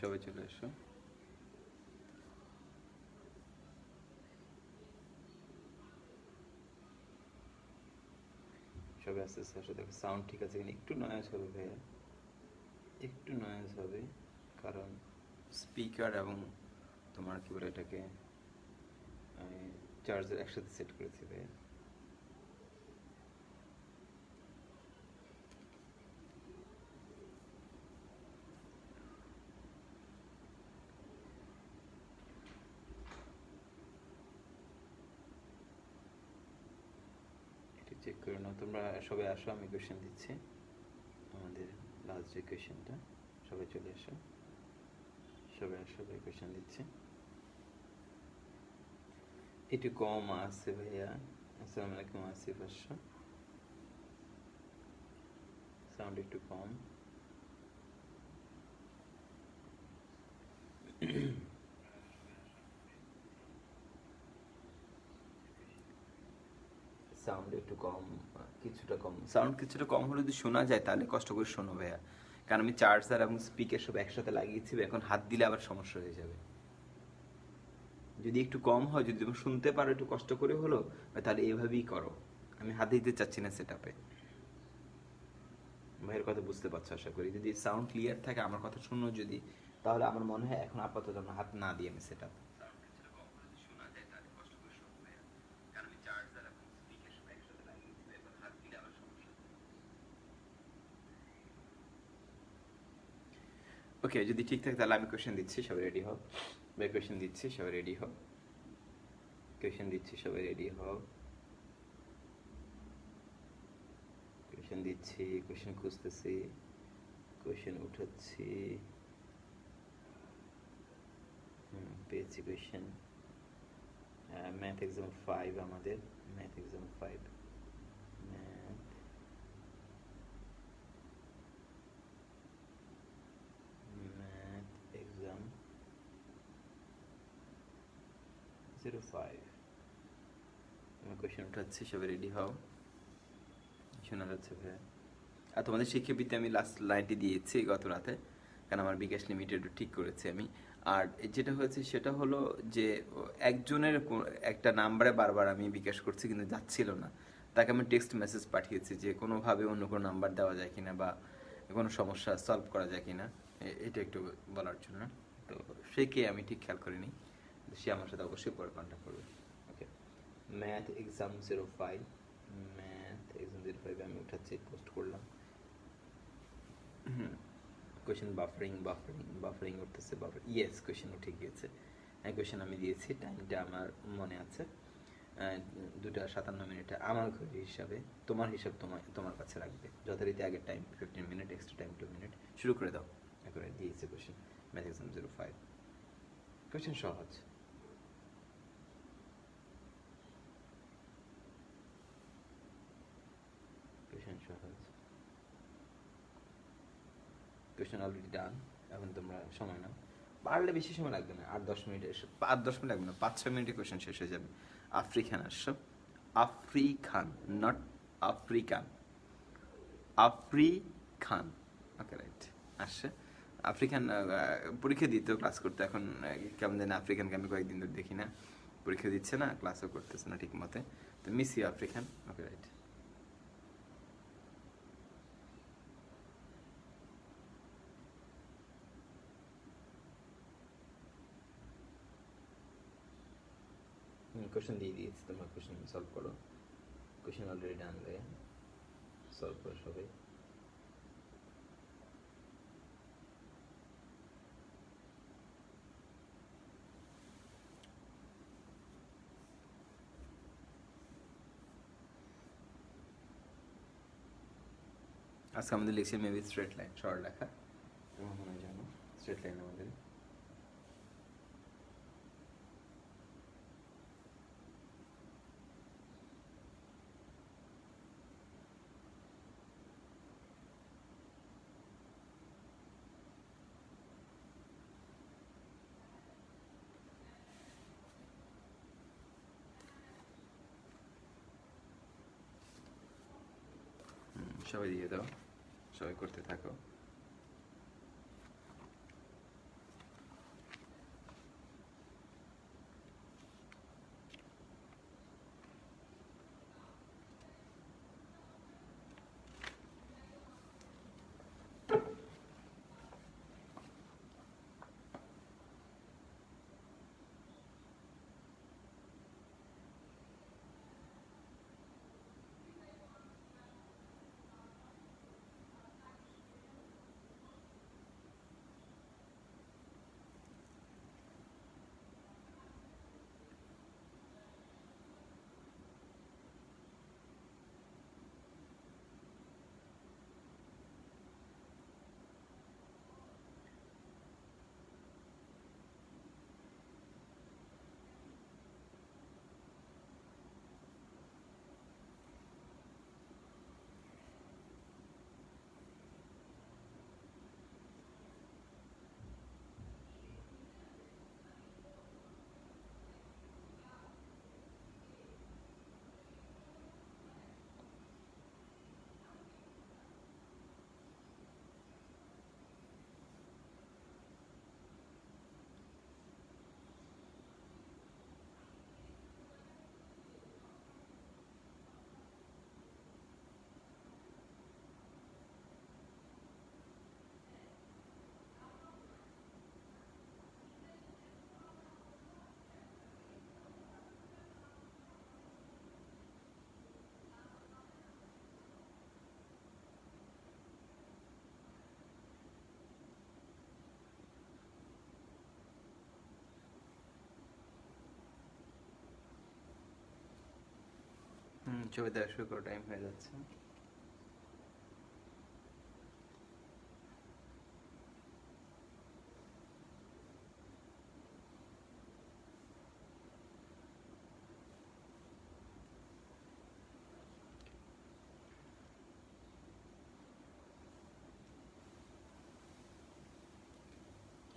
সবাই চলে এসো। সবাই আস্তে আস্তে আসো। দেখো সাউন্ড ঠিক আছে কিনা, একটু নয়েজ হবে ভাইয়া, একটু নয়েজ হবে, কারণ স্পিকার এবং তোমার কি বলে এটাকে চার্জার একসাথে সেট করেছি ভাইয়া। একটু চেক করে নাও তোমরা, সবাই আসো, আমি কোয়েশ্চেন দিচ্ছি, আমাদের লাস্ট যে কোয়েশ্চেনটা। সবাই চলে আসো, সবাই আসো, সবাই কোয়েশ্চেন দিচ্ছে। একটু কম আছে ভাইয়া। আসসালামু আলাইকুম আসিফ, আসো। সাউন্ড একটু কম। সাউন্ড একটু কম, কিছুটা কম, সাউন্ড কিছুটা কম হলে যদি শোনা যায় তাহলে কষ্ট করে শোনো ভাইয়া, কারণ আমি চার্জার এবং স্পিকার সব একসাথে লাগিয়েছি, এখন হাত দিলে আবার সমস্যা হয়ে যাবে। যদি একটু কম হয়, যদি তুমি শুনতে পারো একটু কষ্ট করে হলো, তাহলে এভাবেই করো। আমি হাত দিতে চাচ্ছি না সেট আপে। ভাইয়ের কথা বুঝতে পারছো আশা করি। যদি সাউন্ড ক্লিয়ার থাকে, আমার কথা শুনো যদি, তাহলে আমার মনে হয় এখন আপাতত আমার হাত না দিয়ে আমি সেট আপ। ওকে, যদি ঠিক থাকে তাহলে আমি কোয়েশ্চেন দিচ্ছি, সবাই রেডি হও। ভাই কোয়েশ্চেন দিচ্ছি, সবাই রেডি হও। কোয়েশ্চেন দিচ্ছি, সবাই রেডি হও। কোয়েশ্চেন দিচ্ছি, কোয়েশ্চেন খুঁজতেছি, কোয়েশ্চেন উঠাচ্ছি। পেয়েছি কোয়েশ্চেন। ম্যাথ এক্সাম 5 আমাদের, math exam 5, math math exam 05। আমি কোয়েশ্চেন উঠাচ্ছি, সবাই রেডি হও। শোনা যাচ্ছে ভাইয়া? আর তোমাদের শিক্ষাবৃত্তি আমি লাস্ট লাইনটি দিয়েছি গত রাতে, কারণ আমার বিকাশ লিমিটেড ঠিক করেছি আমি। আর যেটা হয়েছে সেটা হলো যে একজনের একটা নাম্বারে বারবার আমি বিকাশ করছি কিন্তু যাচ্ছিল না, তাকে আমি টেক্সট মেসেজ পাঠিয়েছি যে কোনোভাবে অন্য কোনো নাম্বার দেওয়া যায় কিনা, বা কোনো সমস্যা সলভ করা যায় কিনা, এটা একটু বলার জন্য। তো সে কে আমি ঠিক খেয়াল করিনি, সে আমার সাথে অবশ্যই পরে কন্ট্যাক্ট করবে। ওকে, ম্যাথ এক্সাম 05, ম্যাথ এক্সাম 05 আমি উঠাচ্ছি, পোস্ট করলাম। কোয়েশ্চেন বাফারিং বাফারিং বাফারিং উঠতেছে, বাফার, ইয়েস কোয়েশ্চেন উঠে গিয়েছে। হ্যাঁ, কোয়েশ্চেন আমি দিয়েছি, টাইমটা আমার মনে আছে, 2:57 আমার ঘড়ির হিসাবে। তোমার হিসাব তোমার তোমার কাছে রাখবে যথারীতি। আগের time 15 minute, extra time 2 minute. শুরু করে দাও। একবারে দিয়েছে কোয়েশ্চেন, ম্যাথ এক্সাম 05। কোয়েশ্চেন সহজ। কোয়েশ্চেন সহজ, কোয়েশ্চেন অলরেডি ডান। এখন তোমরা সময় নাও, পারলে বেশি সময় লাগবে না, 8-10 মিনিটে, 5-10 মিনিট লাগবে না, 5-6 মিনিটে কোয়েশ্চেন শেষ হয়ে যাবে। আফ্রিকান আসছো, African, not African, African. Okay right, আসছে আফ্রিকান। পরীক্ষা দিত, ক্লাস করতে এখন কেমন জানি আফ্রিকানকে আমি কয়েকদিন ধরে দেখি না, পরীক্ষা দিচ্ছে না, ক্লাসও করতেছে না ঠিক মতে, তো miss you African. Okay right. Question দিয়ে দিয়েছি, তোমার কোয়েশ্চেন সলভ করো। কোয়েশ্চেন অলরেডি ডান ভাইয়া, সলভ করো সবাই। আজকে আমাদের লিখছে মেবি স্ট্রেট লাইন, সরল লেখা, আমার মনে হয় জানো স্ট্রেট লাইন আমাদের। সবাই দিয়ে দাও, সবাই করতে থাকো। ছবি দেখা শুরু করো, টাইম হয়ে যাচ্ছে।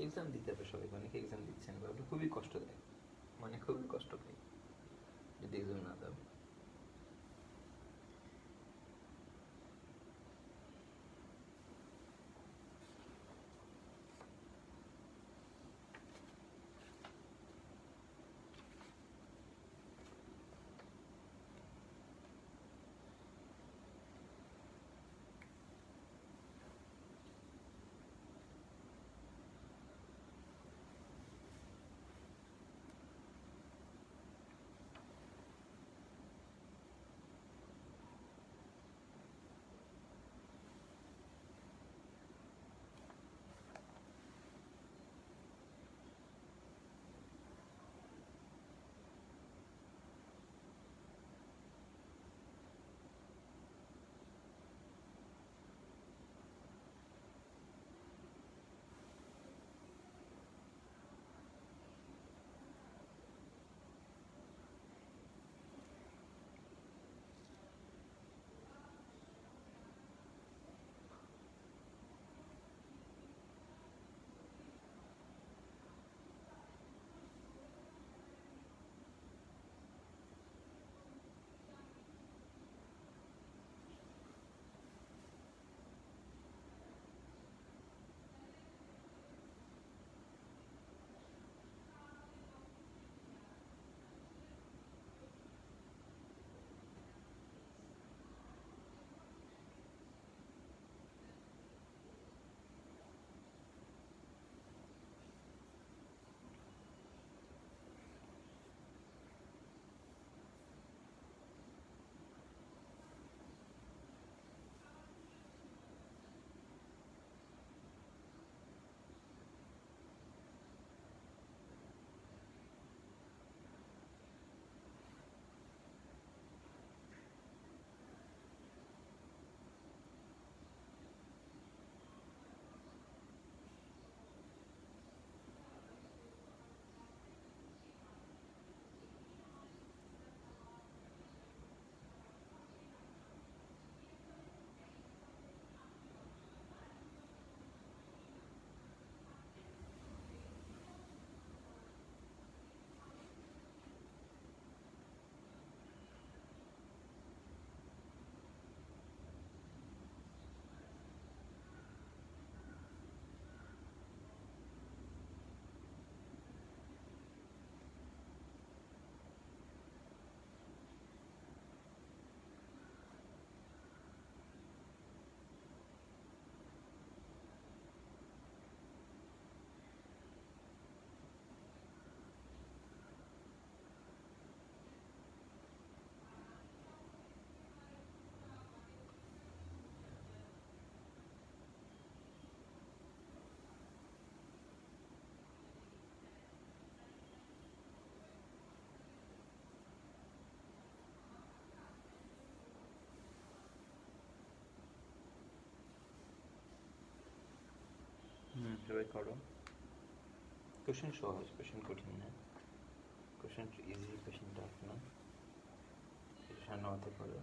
এক্সাম দিতে হবে সবাই, অনেকে এক্সাম দিচ্ছেন, ব্যাপারটা খুবই কষ্ট দেয়, মানে খুবই কষ্ট পাই যদি এক্সাম না দাও। সবাই করো। কোশ্চেন সহজ, কোশ্চেন কঠিন না, কোশ্চেন ইজি, কোশ্চেন টাফ না, ঠান্ডা মাথায় করো।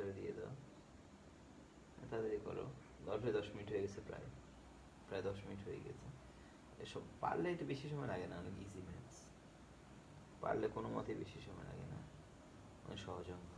অ্যান্সার দিয়ে দাও, তাড়াতাড়ি করো। অলরেডি 10 মিনিট হয়ে গেছে, প্রায় প্রায় 10 মিনিট হয়ে গেছে। এসব পারলে এটা বেশি সময় লাগে না, অনেক ইজি ম্যাথস, পারলে কোনো মতেই বেশি সময় লাগে না, অনেক সহজ অঙ্ক।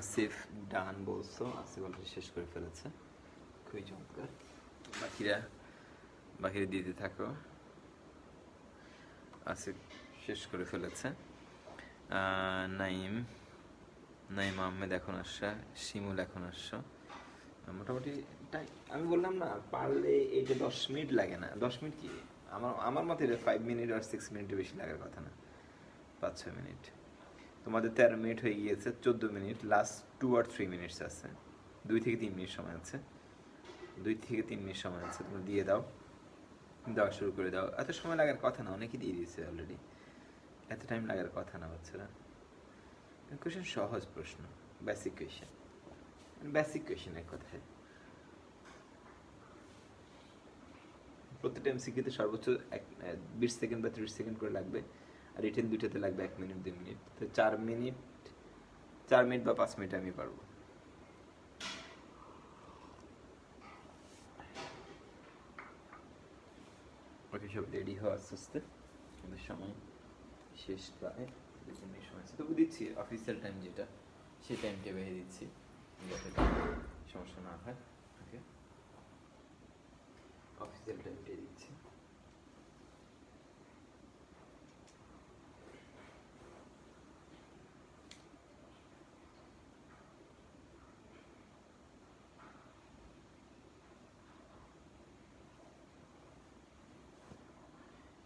আসিফ ডান বলছো, আসিফ অলরেডি শেষ করে ফেলেছে, খুবই চমৎকার। বাকিরা বাকিরা দিতে থাকো। আসিফ শেষ করে ফেলেছে। নাইম নাইম আহমেদ এখন আসছে, শিমুল এখন আসছো। মোটামুটি তাই আমি বললাম না, পারলে এইটা 10 মিনিট লাগে না। 10 মিনিট কি, আমার আমার মতে 5 মিনিট আর 6 মিনিটের বেশি লাগার কথা না, 5-6 মিনিট। তোমাদের 13 মিনিট হয়ে গিয়েছে, 14 মিনিট, লাস্ট 2 or 3 মিনিটস আছে, 2 থেকে 3 মিনিট সময় আছে, 2 থেকে 3 মিনিট সময় আছে। তুমি দিয়ে দাও, দেওয়া শুরু করে দাও। এত সময় লাগার কথা না, অনেকেই দিয়ে দিয়েছে অলরেডি, এত টাইম লাগার কথা না বাচ্চারা। কোয়েশন সহজ প্রশ্ন, বেসিক কোয়েশন, বেসিক কোয়েশন এক কথায়। প্রত্যেকটা এমসিকিউতে সর্বোচ্চ 20 সেকেন্ড বা 30 সেকেন্ড করে লাগবে, আর রিটেন দুইটাতে লাগবে 1 মিনিট 2 মিনিট। তো 4 মিনিট, 4 মিনিট বা 5 মিনিট আমি পারবো। ওকে, সব রেডি হওয়া আস্তে আস্তে, আমাদের সময় শেষ প্রায়, 2 মিনিট সময় আছে, তবু দিচ্ছি অফিসিয়াল টাইম যেটা সেই টাইমটা বেঁধে দিচ্ছি যাতে সমস্যা না হয়। ওকে, অফিসিয়াল টাইমটা দিচ্ছি।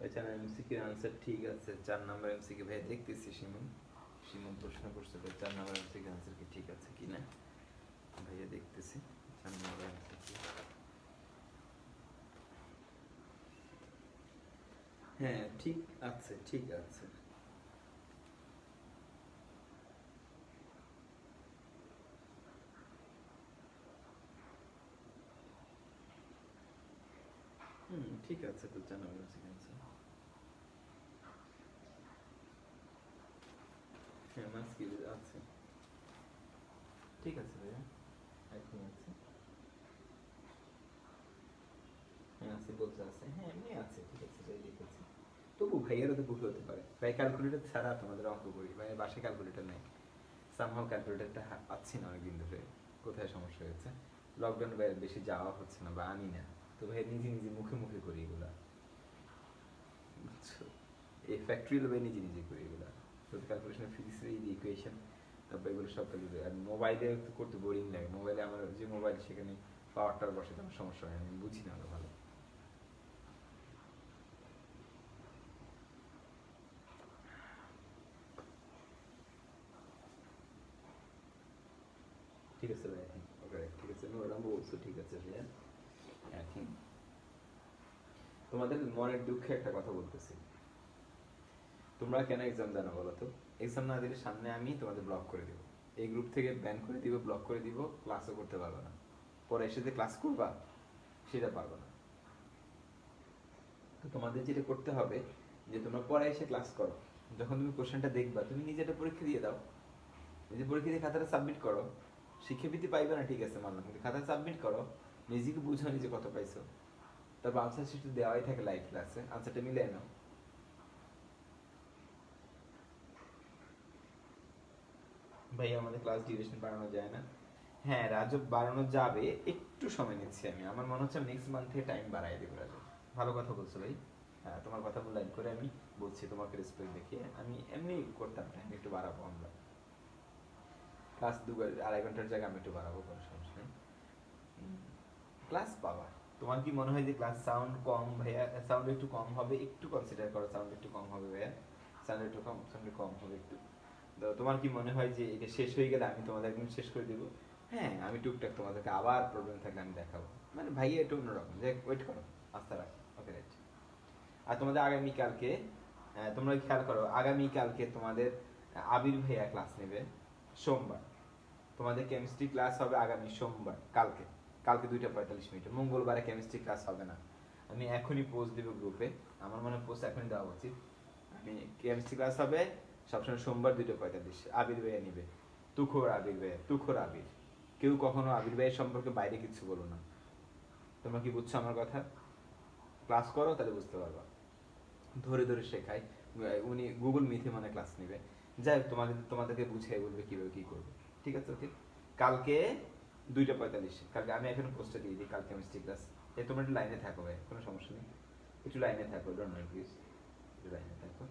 এছাড়া এমসিকিউর আনসার ঠিক আছে। 4 নম্বর এমসিকিউ ভাই দেখতেছি, শিমুন প্রশ্ন করছে, 4 নম্বর এমসিকিউ আনসার কি ঠিক আছে কিনা ভাইয়া দেখতেছি। 4 নম্বর এমসিকিউ, হ্যাঁ ঠিক আছে, ঠিক আছে। ঠিক আছে তো, 4 নম্বর এমসিকিউ আনসার। হ্যাঁ মার্কস কি আছে, ঠিক আছে ভাইয়া, একদম আছে। হ্যাঁ আছে, বলতে আছে, হ্যাঁ এমনি আছে, ঠিক আছে ভাই লিখেছি। তবু ভাইয়েরও তো ভুল হতে পারে ভাই, ক্যালকুলেটর ছাড়া তোমাদের অঙ্ক করি ভাই, বাসায় ক্যালকুলেটর নেই, সামহাও ক্যালকুলেটরটা পাচ্ছি না অনেকদিন ধরে, কোথায় সমস্যা হয়েছে। লকডাউন বাইরে বেশি যাওয়া হচ্ছে না বা আনি না, তো ভাই নিজে নিজে মুখে মুখে করি এগুলা, বুঝছো? এই ফ্যাক্টরি ভাই নিজে নিজে করি এগুলা, তো ক্যালকুলেশন ফিজিক্সের এই ইকুয়েশন, তারপর এগুলো সব ক্যালকুলেট। আর মোবাইলে করতে বোরিং লাগে, মোবাইলে আমার যে মোবাইল সেখানে পাওয়ারটার বসে আমার সমস্যা হয়, আমি বুঝি না ভালো। ঠিক আছে ভাই, ওকে ঠিক আছে, নোরাম বলছো ঠিক আছে ভাইয়া। এখন তোমাদের মনের দুঃখে একটা কথা বলতেছি, তোমরা কেন এক্সাম দাও না বলো তো? এক্সাম না দিলে সামনে আমি তোমাদের ব্লক করে দিব, এই গ্রুপ থেকে ব্যান করে দিব, ব্লক করে দিব, ক্লাসও করতে পারবে না, পরে এসে যে ক্লাস করবা সেটা পারবে না। তো তোমাদের যেটা করতে হবে যে তোমরা পরে এসে ক্লাস করো, যখন তুমি কোশ্চেনটা দেখবা তুমি নিজে একটা পরীক্ষা দিয়ে দাও, নিজে পরীক্ষা দিয়ে খাতাটা সাবমিট করো, শিক্ষাবৃত্তি পাইবে না ঠিক আছে মানলাম, কিন্তু খাতা সাবমিট করো, নিজেকে বুঝো নিজে কত পাইছো, তারপর আনসার শিট দেওয়াই থাকে লাইভ ক্লাসে, আনসারটা মিলে নাও। ভাই আমাদের ক্লাস ডিউরেশন বাড়ানো যায় না? হ্যাঁ রাজব, বাড়ানো যাবে, একটু সময় নিচ্ছি আমি, আমার মনে হচ্ছে নেক্সট মান্থে টাইম বাড়াই দেবো রাজব। ভালো কথা বলছো ভাই, হ্যাঁ তোমার কথা মূল্যায়ন করে আমি বলছি, তোমাকে রেসপেক্ট দেখিয়ে আমি এমনি করতাম টাইম একটু বাড়াবো আমরা, ক্লাস 2-2.5 ঘন্টার জায়গায় আমি একটু বাড়াবো, কোনো সমস্যা নেই। ক্লাস পাওয়া, তোমার কি মনে হয় যে ক্লাস সাউন্ড কম ভাইয়া, সাউন্ড একটু কম হবে, একটু কনসিডার করো, সাউন্ড একটু কম হবে ভাইয়া, সাউন্ড একটু কম, সাউন্ড কম হবে একটু। তো তোমার কি মনে হয় যে এটা শেষ হয়ে গেলে আমি তোমাদের একদম শেষ করে দিব? হ্যাঁ আমি টুকটাক তোমাদেরকে আবার প্রবলেম থাকলে আমি দেখাবো, মানে ভাইয়া একটু অন্যরকম, যে ওয়েট করো, আস্থা রাখো, ওকে রাইট। আর তোমাদের আগামীকালকে, তোমরা খেয়াল করো, আগামীকালকে তোমাদের আবির ভাইয়া ক্লাস নেবে সোমবার, তোমাদের কেমিস্ট্রি ক্লাস হবে আগামী সোমবার, কালকে, কালকে 2:45 মঙ্গলবারে কেমিস্ট্রি ক্লাস হবে না। আমি এখনই পোস্ট দিব গ্রুপে, আমার মনে হয় পোস্ট এখনই দেওয়া উচিত। আমি কেমিস্ট্রি ক্লাস হবে সবসময় সোমবার 2:45, আবির ভাইয়া নিবে, তুখোর আবির ভাইয়া, তুখোর আবির, কেউ কখনো আবির ভাইয়ের সম্পর্কে বাইরে কিছু বলো না। তোমরা কি বুঝছো আমার কথা? ক্লাস করো তাহলে বুঝতে পারবা, ধরে ধরে শেখাই, উনি গুগল মিথে মানে ক্লাস নেবে, যাই হোক তোমাদেরকে বুঝিয়ে বলবে কিভাবে কি করবে, ঠিক আছে ওকে। কালকে 2:45, কালকে আমি এখন পোস্টটা দিয়ে দিই, কাল কেমিস্ট্রি ক্লাস। তোমরা একটু লাইনে থাকো ভাই, কোনো সমস্যা নেই, একটু লাইনে থাকো, ডোন্ট মাইন্ড প্লিজ, একটু লাইনে থাকো,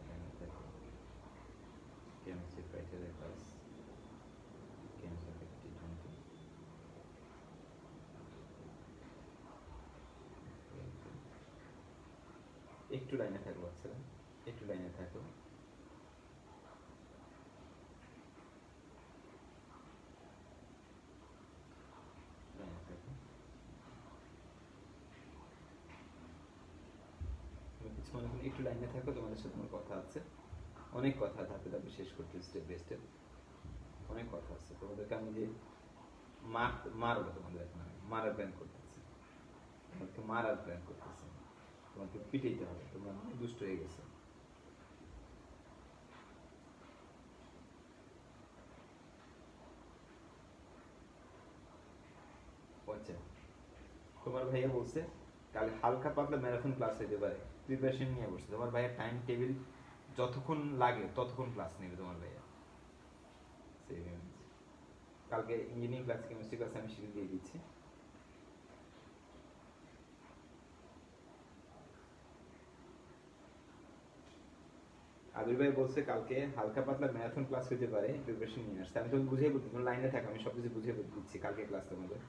লাইনে থাকো। Chemistry criteria class, chemistry criteria, একটু লাইনে থাকো বাচ্চারা, একটু লাইনে থাকো। লাইনে থাকো, তুমি কিছু মনে করো, একটু লাইনে থাকো, তোমাদের সাথে আমার কথা আছে, অনেক কথা ধাপে ধাপে শেষ করতে, স্টেপ বাই স্টেপ অনেক কথা আছে। তোমাদেরকে আমি যে মারবো, তোমাদের এখন আমি মারার প্ল্যান করতেছি, তোমাকে মারার প্ল্যান করতেছি, তোমাকে পিটাইতে হবে, তোমরা অনেক দুষ্ট হয়ে গেছে। আচ্ছা, তোমার ভাইয়া বলছে কাল হালকা পাতলা ম্যারাথন ক্লাস হইতে পারে, প্রিপারেশন নিয়ে বসছে, তোমার ভাইয়ের টাইম টেবিল যতক্ষণ লাগে ততক্ষণ ক্লাস নেবে তোমার ভাইয়া, কালকে ইঞ্জিনিয়ারিং ক্লাস, কেমিস্ট্রি ক্লাস আমি শিডিউল দিয়ে দিচ্ছি। আবির ভাই বলছে কালকে হালকা পাতলা ম্যারাথন ক্লাস হতে পারে, প্রিপারেশন নিয়ে আসছে। আমি তোকে বুঝিয়ে বলছি, তোমার লাইনে থাকো, আমি সবকিছু বুঝিয়ে দিচ্ছি কালকে ক্লাস তোমাদের।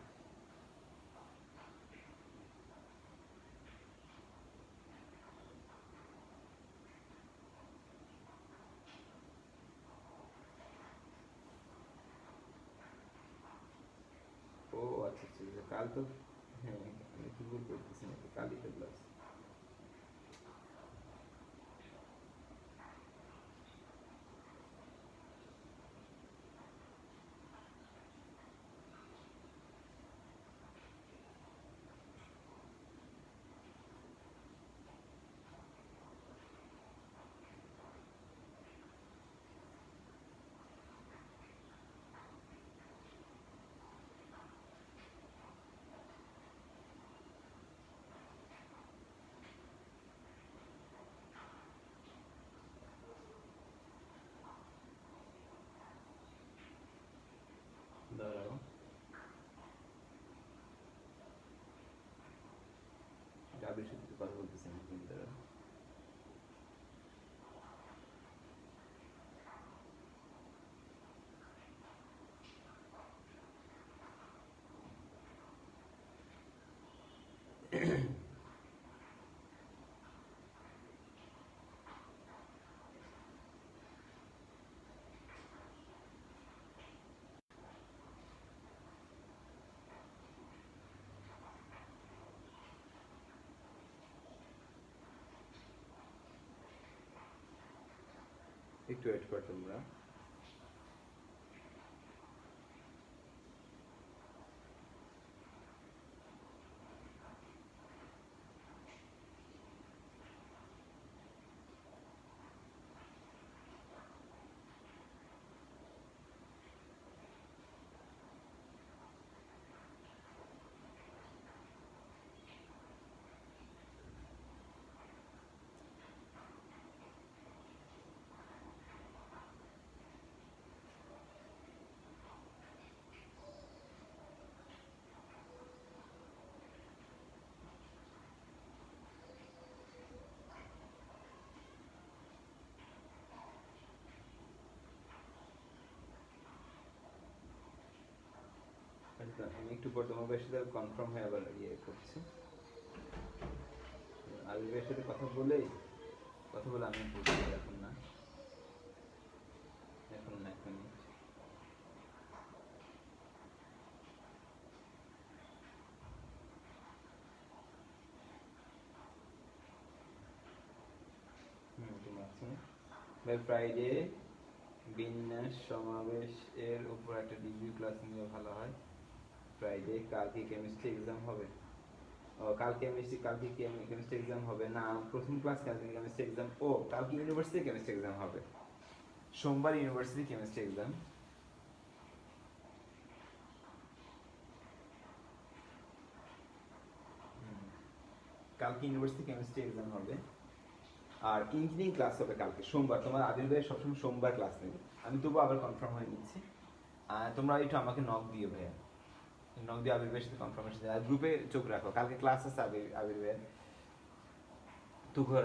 ও আচ্ছা আচ্ছা, কাল তো হ্যাঁ আমি কি ভুল করতেছি নাকি, কালই তো ক্লাস। দাঁড়াও, আবির সাথে একটু কথা বলতেছি আমি, তুমি দাঁড়াও। একটু ওয়েট করো তোমরা। আচ্ছা, আমি একটু পর তোমার ভাইয়ের সাথে কনফার্ম হয়ে আবার ইয়ে করছি। আবির ভাইয়ের সাথে কথা বলে আমি বলছি, এখন না, এখন না, এখনই। তুমি আছো ভাই, ফ্রাইডে বিন্যাস সমাবেশ এর উপর একটা রিভিউ ক্লাস নিলে ভালো হয়। ফ্রাইডে কালকে কেমিস্ট্রি এক্সাম হবে। ও কালকে কেমিস্ট্রি এক্সাম হবে না, প্রথম ক্লাস কালকে কেমিস্ট্রি এক্সাম। ও কালকে ইউনিভার্সিটি কেমিস্ট্রি এক্সাম হবে, সোমবার ইউনিভার্সিটি কেমিস্ট্রি এক্সাম। কালকে ইউনিভার্সিটি কেমিস্ট্রি এক্সাম হবে, আর ইঞ্জিনিয়ারিং ক্লাস হবে কালকে সোমবার। তোমার আদিল ভাই সবসময় সোমবার ক্লাস নেবে, আমি তবু আবার কনফার্ম হয়ে নিচ্ছি। তোমরা একটু আমাকে নক দিও ভাইয়া, নক দিয়ে আবির ভাইয়ের সাথে কনফার্মেশন, আর গ্রুপে চোখ রাখো, কালকে ক্লাস আছে আবির ভাইয়ের, তুঘর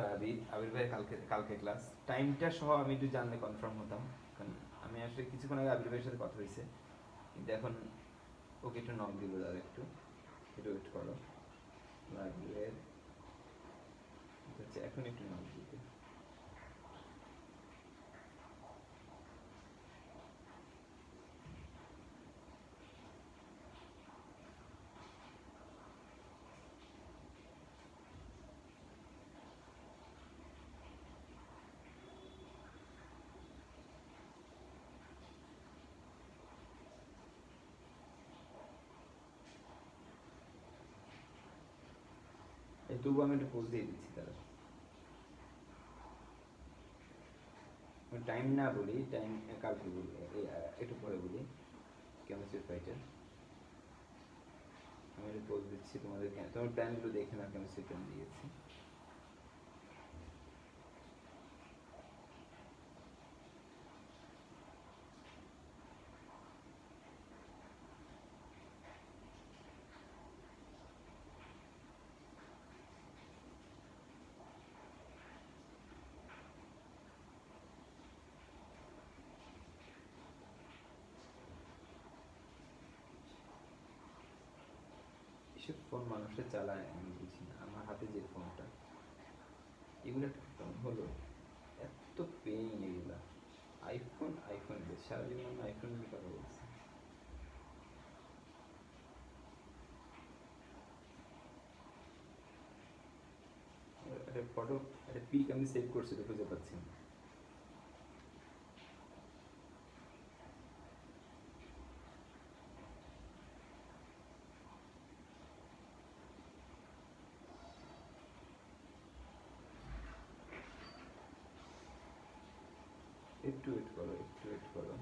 আবির ভাইয়ের কালকে ক্লাস। টাইমটা সহ আমি একটু জানলে কনফার্ম হতাম, কারণ আমি আসলে কিছুক্ষণ আগে আবির ভাইয়ের সাথে কথা হয়েছে, কিন্তু এখন ওকে একটু নক দিব, দাদা একটু ওয়েট করো। আবির ভাইয়ের এখন একটু নক দিতে। তবু আমি একটু পোজ দিয়ে দিচ্ছি তারা, টাইম না বলি, টাইম কালকে বলি, একটু পরে বলি। কেমিস্ট্রি ফাইটার আমি একটু পোজ দিচ্ছি তোমাদেরকে, তোমার প্ল্যানগুলো দেখে না, কেমিস্ট্রি প্ল্যান দিয়েছি। এসব ফোন মানুষে চালায় আমি বুঝি না। আমার হাতে যে ফোনটা, এগুলো একটা ফোন হলো, এত পেইন এগুলা। আইফোন আইফোন বেশ, সারা জীবন আমি আইফোন নিয়ে কথা বলছি। একটা ফটো, একটা পিক আমি সেভ করছি তো খুঁজে পাচ্ছি না। একটু ওয়েট করো, একটু ওয়েট করো।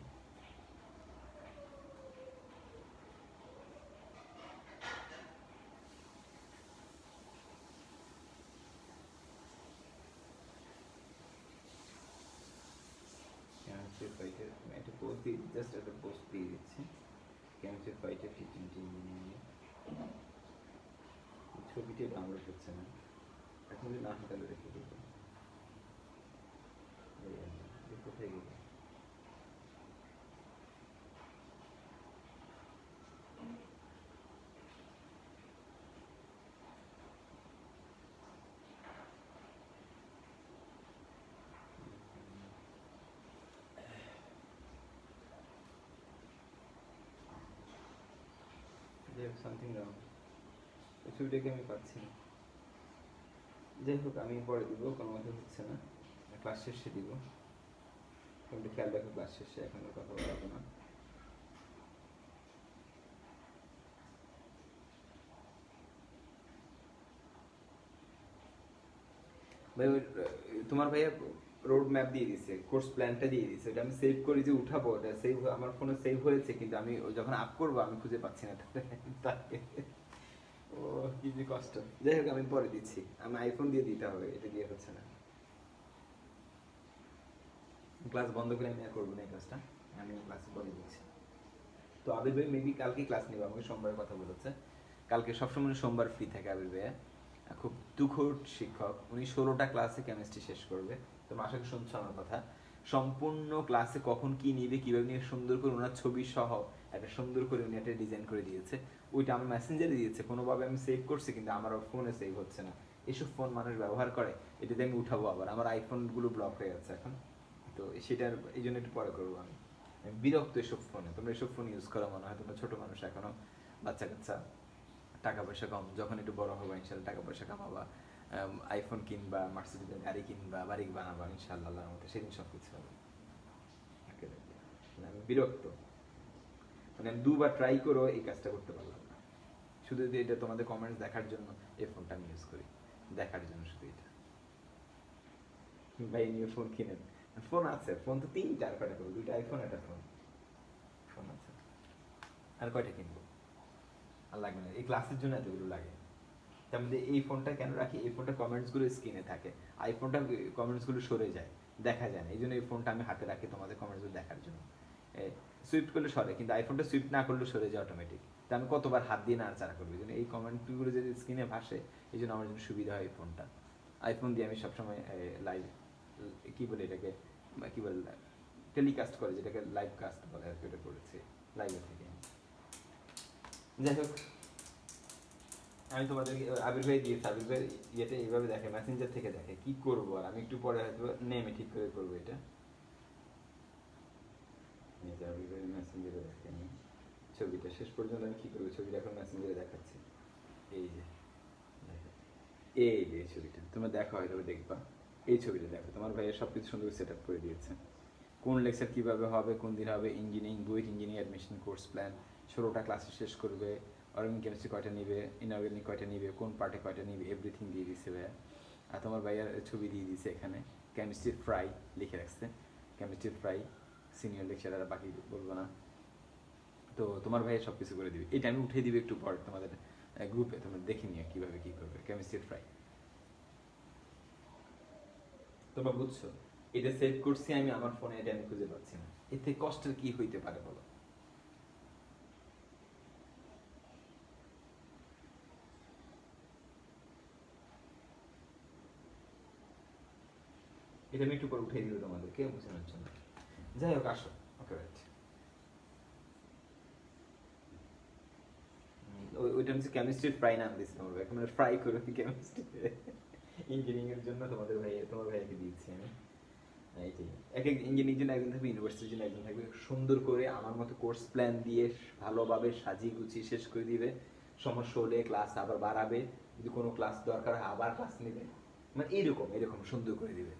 কেমিস্ট্রি ফাইটের একটা পোস্ট দিয়ে, জাস্ট একটা পোস্ট দিয়ে দিচ্ছি। কেমিস্ট্রি ফাইটের টি20 নিয়ে ছবিটি ডাউনলোড হচ্ছে না, এখন যদি না হয় তাহলে রেখে দেবো। কোথায় গেল? সামথিং রং, ওই ছবিটাকে আমি পাচ্ছি না। যাই হোক, আমি পরে দিব, কোনো মতে হচ্ছে না, ক্লাস শেষে দিব। একটু খেয়াল রাখো ক্লাস শেষে, এখন আর কথা বলবো না। ভাই তোমার ভাইয়া রোড ম্যাপ দিয়ে দিছে, কোর্স প্ল্যানটা দিয়ে দিছে, ওটা আমি সেভ করে যে উঠাবো, ওটা সেভ আমার ফোনে সেভ হয়েছে, কিন্তু আমি যখন আপ করবো আমি খুঁজে পাচ্ছি না তাকে। ও কি যে কষ্ট। যাই হোক, আমি পরে দিচ্ছি, আমি আইফোন দিয়ে দিতে হবে, এটা দিয়ে হচ্ছে না। ক্লাস বন্ধ করে আমি আর করবো না এই কাজটা, আমি ক্লাসে পরে দিচ্ছি। তো আবির ভাই মেবি কালকে ক্লাস নেবে, আমাকে সোমবার কথা বলেছে। কালকে সবসময় সোমবার ফ্রি থাকে আবির ভাইয়া, খুব তুখোর শিক্ষক উনি। 16টা ক্লাসে কেমিস্ট্রি শেষ করবে। তোমরা আশা করি শুনছো আমার কথা। সম্পূর্ণ ক্লাসে কখন কি নিবে, কিভাবে নিয়ে, সুন্দর করে ওনার ছবি সহ একটা সুন্দর করে উনি একটা ডিজাইন করে দিয়েছে। ওইটা আমার মেসেঞ্জারে দিয়েছে, কোনোভাবে আমি সেভ করছি কিন্তু আমার ফোনে সেভ হচ্ছে না। এসব ফোন মানুষ ব্যবহার করে, এটাতে আমি উঠাবো আবার, আমার আইফোনগুলো ব্লক হয়ে যাচ্ছে এখন। তো সেটার এই জন্য একটু পরে করবো আমি। বিরক্ত এসব ফোনে, তোমরা এসব ফোন ইউজ করো মনে হয়, তোমরা ছোট মানুষ এখনো, বাচ্চা কাচ্চা, টাকা পয়সা কম, যখন একটু বড় হবে ইনশাল্লাহ টাকা পয়সা কামাবা, আইফোন কিনবা, মার্সিডিজের গাড়ি কিনবা, বাড়ি বানাবা ইনশাল্লাহ, আল্লাহর মতো সেদিন সব কিছু হবে। মানে আমি বিরক্ত, মানে আমি দুবার ট্রাই করো এই কাজটা করতে পারলাম না। শুধু যে এটা তোমাদের কমেন্টস দেখার জন্য এই ফোনটা আমি ইউজ করি, দেখার জন্য শুধু এটা। ভাই নিয়ে ফোন কিনেন, ফোন আছে, ফোন তো 3-4 কয়টা করবো, 2টা আইফোন, একটা ফোন, ফোন আছে, আর কয়টা কিনবো? আর লাগবে না, এই ক্লাসের জন্য এতগুলো লাগে। তার মধ্যে এই ফোনটা কেন রাখি, এই ফোনটা কমেন্টসগুলো স্ক্রিনে থাকে, আইফোনটা কমেন্টসগুলো সরে যায়, দেখা যায় না, এই জন্য এই ফোনটা আমি হাতে রাখি তোমাদের কমেন্টসগুলো দেখার জন্য। সুইফট করলে সরে, কিন্তু আইফোনটা সুইফট না করলে সরে যায় অটোমেটিক। তা আমি কতবার হাত দিয়ে নাড়াচাড়া করবো, এই জন্য এই কমেন্টগুলো যদি স্ক্রিনে ভাসে, এই জন্য আমার জন্য সুবিধা হয় এই ফোনটা। আইফোন দিয়ে আমি সবসময় লাইভ, কি বলে এটাকে, কি বলে, টেলিকাস্ট করে, যেটাকে লাইভ কাস্ট বলে আর কি, ওটা করেছি লাইভে থেকে। যাই হোক, আমি তোমাদেরকে আবির ভাই দিয়েছি, আবির ভাই ইয়েতে এইভাবে দেখে, মেসেঞ্জার থেকে দেখে, কি করবো আর, আমি একটু পরে হয়তো নেমে ঠিক করে করবো এটা। এই যে আবির ভাই মেসেঞ্জারে দেখে নি ছবিটা, শেষ পর্যন্ত আমি কি করবো, ছবিটা এখন মেসেঞ্জারে দেখাচ্ছি। এই যে দেখো, এই যে ছবিটা তোমরা দেখো, হয়তো দেখবা, এই ছবিটা দেখো, তোমার ভাইয়ের সবকিছু সুন্দর সেট আপ করে দিয়েছে, কোন লেকচার কিভাবে হবে, কোন দিন হবে, engineering, BUET engineering admission course plan, 16টা ক্লাসে শেষ করবে, অর্গানিক কেমিস্ট্রি কয়টা নিবে, ইনঅর্গানিক কয়টা নিবে, কোন পার্টে কয়টা নিবে, এভরিথিং দিয়ে দিচ্ছে ভাইয়া। আর তোমার ভাইয়ার ছবি দিয়ে দিয়েছে এখানে, কেমিস্ট্রির ফ্রাই লিখে রাখছে, কেমিস্ট্রির ফ্রাই, সিনিয়র লেকচারার, বাকি বলবো না। তো তোমার ভাইয়া সব কিছু করে দিবে, এটা আমি উঠিয়ে দিবে একটু পর তোমাদের গ্রুপে, তোমরা দেখে নিও কীভাবে কী করবে, কেমিস্ট্রির ফ্রাই। তোমরা বুঝছো, এটা সেভ করছি আমি আমার ফোনে, এটা আমি খুঁজে পাচ্ছি না, এতে কষ্টের কি হইতে পারে বলো? এটা আমি একটু পরে উঠিয়ে দিব তোমাদেরকে বোঝানোর জন্য। যাই হোক, আসো, ওকে রাইট। ওইটা ওইটা হচ্ছে কেমিস্ট্রির ফ্রাই নাম দিয়েছি তোমার ভাই, মানে ফ্রাই করে কেমিস্ট্রি ইঞ্জিনিয়ারিং এর জন্য তোমার ভাইকে দিয়েছি আমি। এইটাই, এক এক ইঞ্জিনিয়ারিং জন্য একজন থাকবে, ইউনিভার্সিটির জন্য একজন থাকবে, সুন্দর করে আমার মতো কোর্স প্ল্যান দিয়ে ভালোভাবে সাজিয়ে গুছিয়ে শেষ করে দিবে। সমস্যা হলে ক্লাস আবার বাড়াবে, যদি কোনো ক্লাস দরকার হয় আবার ক্লাস নেবে, মানে এরকম এরকম সুন্দর করে দিবে।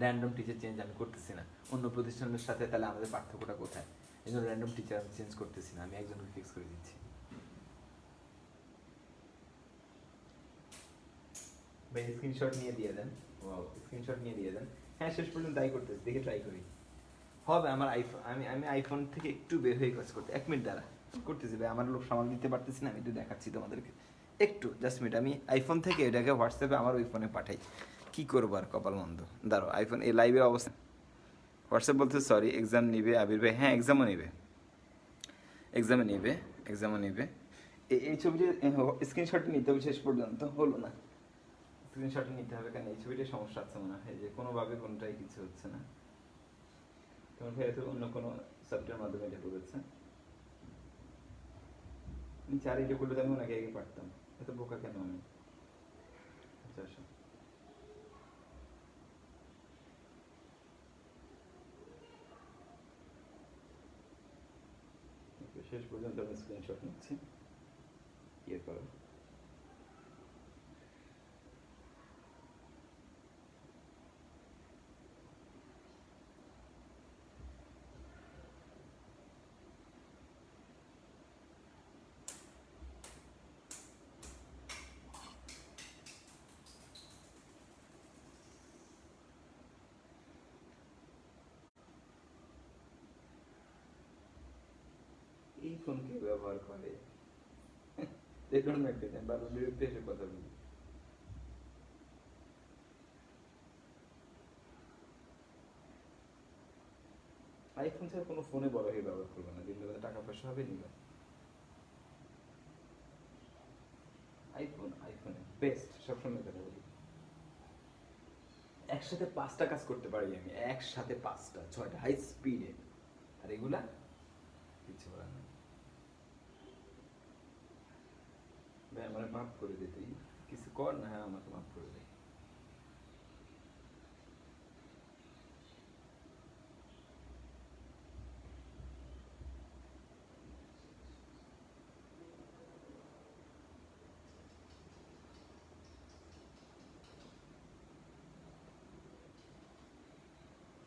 র্যান্ডম টিচার চেঞ্জ আমি করতেছি না অন্য প্রতিষ্ঠানের সাথে, তাহলে আমাদের পার্থক্যটা কোথায়? এই জন্য র্যান্ডম টিচার আমি চেঞ্জ করতেছি না, আমি একজনকে ফিক্স করে দিচ্ছি। ভাই স্ক্রিনশট নিয়ে দিয়ে দেন, স্ক্রিনশট নিয়ে দিয়ে দেন। হ্যাঁ শেষ পর্যন্ত তাই করতেছি, দেখে ট্রাই করি হবে। আমার আইফোন, আমি আইফোন থেকে একটু বের হয়ে কাজ করতে 1 মিনিট দ্বারা করতেছি ভাই, আমার লোক সামাল দিতে পারতেছি না, আমি একটু দেখাচ্ছি তোমাদেরকে, একটু জাস্ট মিনিট। আমি আইফোন থেকে এটাকে হোয়াটসঅ্যাপে আমার ওই ফোনে পাঠাই, কি করবো আর, কপাল মন্দ। দাঁড়ো, আইফোন এই লাইভের অবস্থা, হোয়াটসঅ্যাপ বলতে সরি, এক্সাম নিবে আবির ভাই, হ্যাঁ এক্সামও নেবে, এক্সামে নেবে, এক্সামও নেবে। এই ছবিটা স্ক্রিনশট নিতে হবে, শেষ পর্যন্ত হলো না, স্ক্রিনশট নিতে হবে, কারণ এই ছবিটাই সমস্যা আছে মনে হয়, যে কোনোভাবে কোনোটাই কিছু হচ্ছে না। তোমার ভাই হয়তো অন্য কোনো সফটওয়্যার মাধ্যমে এটা করেছে। আমি চার এটা করলে তো আমি ওনাকে আগে পারতাম, এত বোকা কেন আমি? আচ্ছা আসো, শেষ পর্যন্ত আমি স্ক্রিনশট নিচ্ছি, ইয়ে করো। এই ফোন কে ব্যবহার করে দেখুন না, একটা বারবার বিরক্তি এসে কথা বলি। আইফোন ছাড়া কোনো ফোনে বড় হয়ে ব্যবহার করবে না, দিন বেলা টাকা পয়সা হবে নিবে। আইফোন, আইফোনে বেস্ট, সবসময় কথা বলি। একসাথে 5টা কাজ করতে পারি আমি, একসাথে 5টা 6টা হাই স্পিডে, আর এগুলা কিছু বলার নেই ভাই, আমার মাফ করে দে, তুই কিছু কর না, হ্যাঁ আমাকে মাফ করে দে।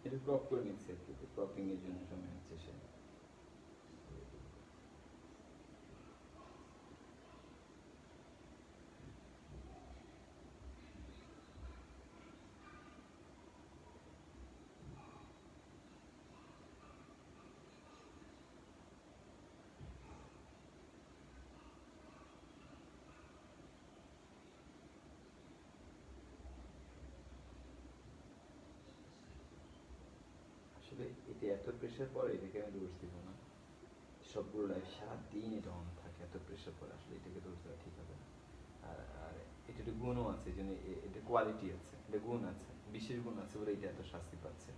এটা ক্রপ করে নিচ্ছে একটু, ক্রপিং এর জন্য সময় হচ্ছে সে। আসলে এটা এত প্রেশার পরে, এটাকে আমি দোষ দিব না, সবগুলো লাইফ সারাদিন এটা অন থাকে, এত প্রেশার পরে আসলে এটাকে দোষ দেওয়া ঠিক হবে না। আর আর এটা একটা গুণও আছে, এই জন্য এটা কোয়ালিটি আছে, এটা গুণ আছে, বিশেষ গুণ আছে বলে এটা এত শাস্তি পাচ্ছে।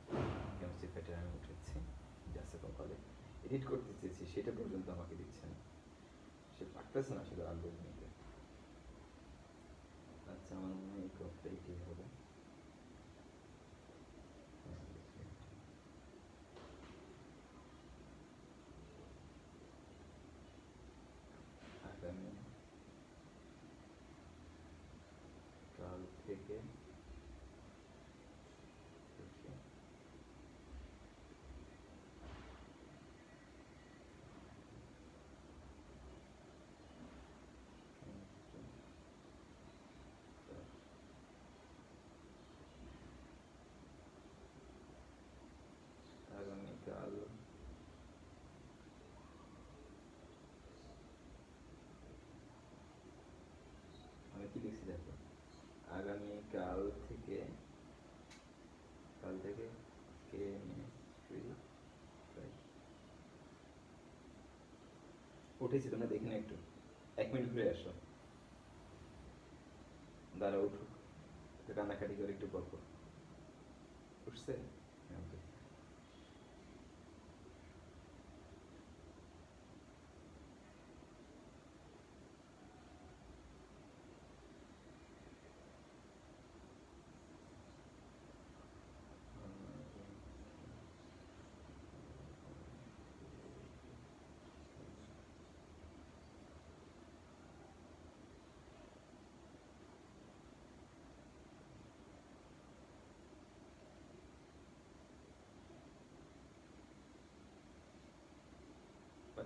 কেমিস্ট্রি ফেটে আমি উঠেছি, যাচ্ছে কপালে, এডিট করতে চেয়েছি সেটা পর্যন্ত আমাকে দিচ্ছে না, সে পারতেছে না সেটা আগ্রহ নিতে। আচ্ছা আমার মনে হয় এই ক্রপটা এটাই হবে। আগামী কাল থেকে আগামীকাল আমি কি লিখছি দেখো, আগামীকাল থেকে, কাল থেকে কেমিস্ট্রি উঠেছি, তোমরা দেখে না একটু, 1 মিনিট ঘুরে আসো, দাঁড়া উঠুক, কান্নাকাটি করে একটু গল্প উঠছে।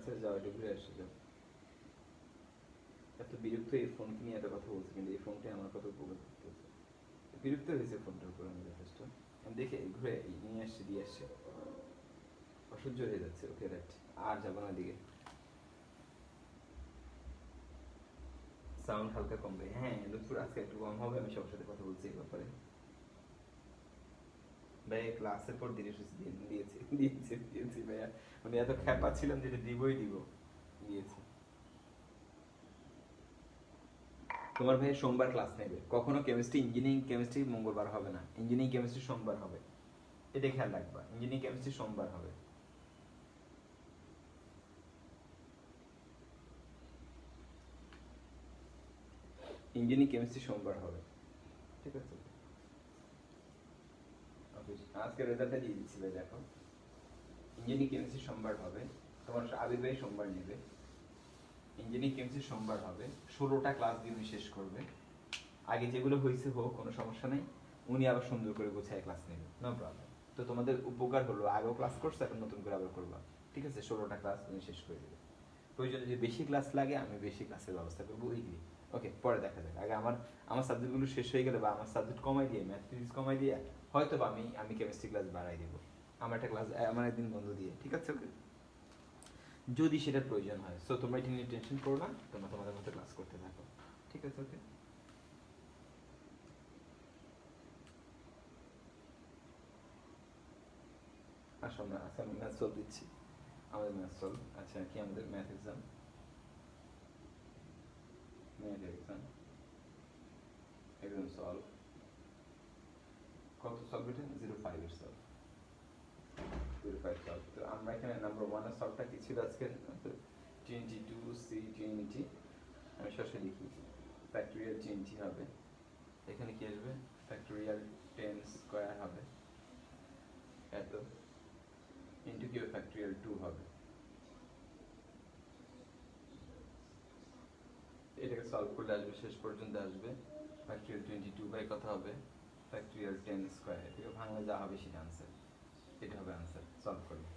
ছেড়ে যাও, একটু ঘুরে আসে যাও। এত বিরক্ত এই ফোন নিয়ে এত কথা বলছি, কিন্তু এই ফোনটা আমার কত উপকার করতেছে। বিরক্ত হয়েছে ফোনটার উপর আমি যথেষ্ট। আমি দেখে ঘুরে নিয়ে আসছে, দিয়ে আসছে, অসহ্য হয়ে যাচ্ছে। ওকে রাইট, আর যাবো না দিকে। সাউন্ড হালকা কমবে। হ্যাঁ লুৎফুর আজকে একটু কম হবে, আমি সবার সাথে কথা বলছি এই ব্যাপারে। ভাই ক্লাসের পর দিনে দিয়েছি ভাইয়া, মানে এত খ্যাপা ছিলাম যেটা দিবই দিব, দিয়েছি। তোমার ভাই সোমবার ক্লাস নেবে, কখনো কেমিস্ট্রি ইঞ্জিনিয়ারিং কেমিস্ট্রি মঙ্গলবার হবে না, ইঞ্জিনিয়ারিং কেমিস্ট্রি সোমবার হবে, এটা খেয়াল রাখবা। ইঞ্জিনিয়ারিং কেমিস্ট্রি সোমবার হবে। ইঞ্জিনিয়ারিং কেমিস্ট্রি সোমবার হবে, ঠিক আছে? আজকে রেজাল্টটা দিয়ে দিচ্ছি ভাই, দেখো ইঞ্জিনিয়ারিং কেমিস্ট্রি সোমবার হবে। তোমার আবির ভাই সোমবার নেবে, ইঞ্জিনিয়ারিং কেমিস্ট্রি সোমবার হবে। 16টা ক্লাস দিয়ে উনি শেষ করবে। আগে যেগুলো হয়েছে হোক, কোনো সমস্যা নেই, উনি আবার সুন্দর করে গোছায় ক্লাস নেবে, নো প্রবলেম। তো তোমাদের উপকার হলো, আগেও ক্লাস করছে, এখন নতুন করে আবার করবা, ঠিক আছে? 16টা ক্লাস উনি শেষ করে দেবে। প্রয়োজনে যদি বেশি ক্লাস লাগে আমি বেশি ক্লাসের ব্যবস্থা করবো উইকলি। ওকে, পরে দেখা যাক। আগে আমার আমার সাবজেক্টগুলো শেষ হয়ে গেলে, বা আমার সাবজেক্ট কমাই দিয়ে, ম্যাথ ফিজিক্স কমাই দিয়ে, হয়তো বা আমি কেমিস্ট্রি ক্লাস বাড়াই দিব, আমার একটা ক্লাস, আমার একদিন বন্ধ দিয়ে, ঠিক আছে? ওকে, যদি সেটা প্রয়োজন হয়। সো তোমরা এটা নিয়ে টেনশন করো না, তোমরা তোমাদের মতো ক্লাস করতে থাকো, ঠিক আছে? ওকে, আসো আমরা আজকে আমি ম্যাথ সলভ দিচ্ছি। আমাদের ম্যাথ সলভ, আচ্ছা কি আমাদের math exam, math exam, exam solve. কত সলভ এটা? 05 এর সলভ, 05 সলভ। তো আমরা এখানে নাম্বার 1 এর সলভটা কি ছিল আজকে? 22 সি টি, আমি সরাসরি লিখি, ফ্যাক্টরিয়াল টি হবে। এখানে কি আসবে? ফ্যাক্টরিয়াল 10 স্কয়ার হবে, এত ইন্টু কিউ ফ্যাক্টরিয়াল 2 হবে। এটাকে সলভ করলে আসবে, শেষ পর্যন্ত আসবে ফ্যাক্টরিয়াল 22 বাই কত হবে? Factorial 10 square. এটাকে ভাঙলে যা হবে সেটা আনসার, এটা হবে আনসার সলভ করলে।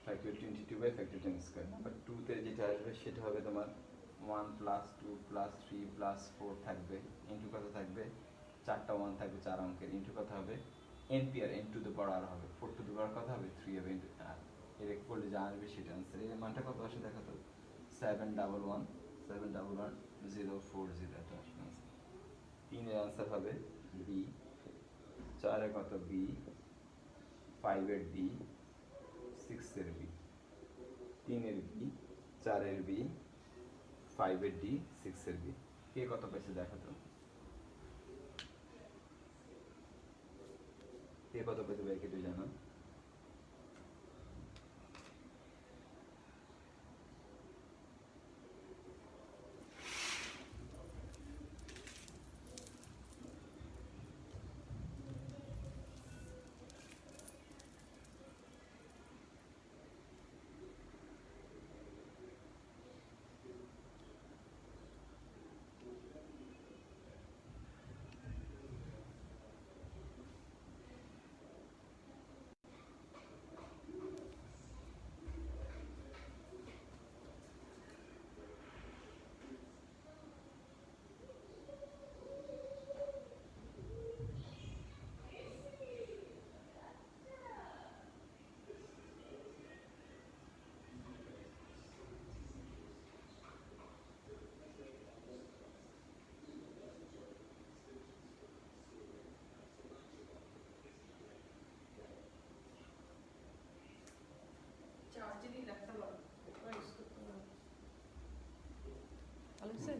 Factorial 22 by factorial 10 square. Number 2 তে যেটা আসবে সেটা হবে তোমার 1 প্লাস 2 প্লাস 3 প্লাস 4 থাকবে, ইন্টু কত থাকবে? 4টা 1 থাকবে 4 অঙ্কের, ইন্টু কত হবে? NPr, n to the power আর হবে, 4 টু দ্য পাওয়ার কত হবে? 3 হবে, ইন্টু আর এটা করলে যা আসবে সেটা আনসার। এর মানটা কত আসে দেখো তো? 711 এটা আসবে আনসার। 3 এর আনসার হবে বি, 4 এর কত? বি, 5 এর ডি, 6 এর বি। 3 এর বি, 4 এর বি, 5 এর ডি, 6 এর বি। কে কত পাইছে দেখো তো? কে কত পেতে পারে কেটে জানো?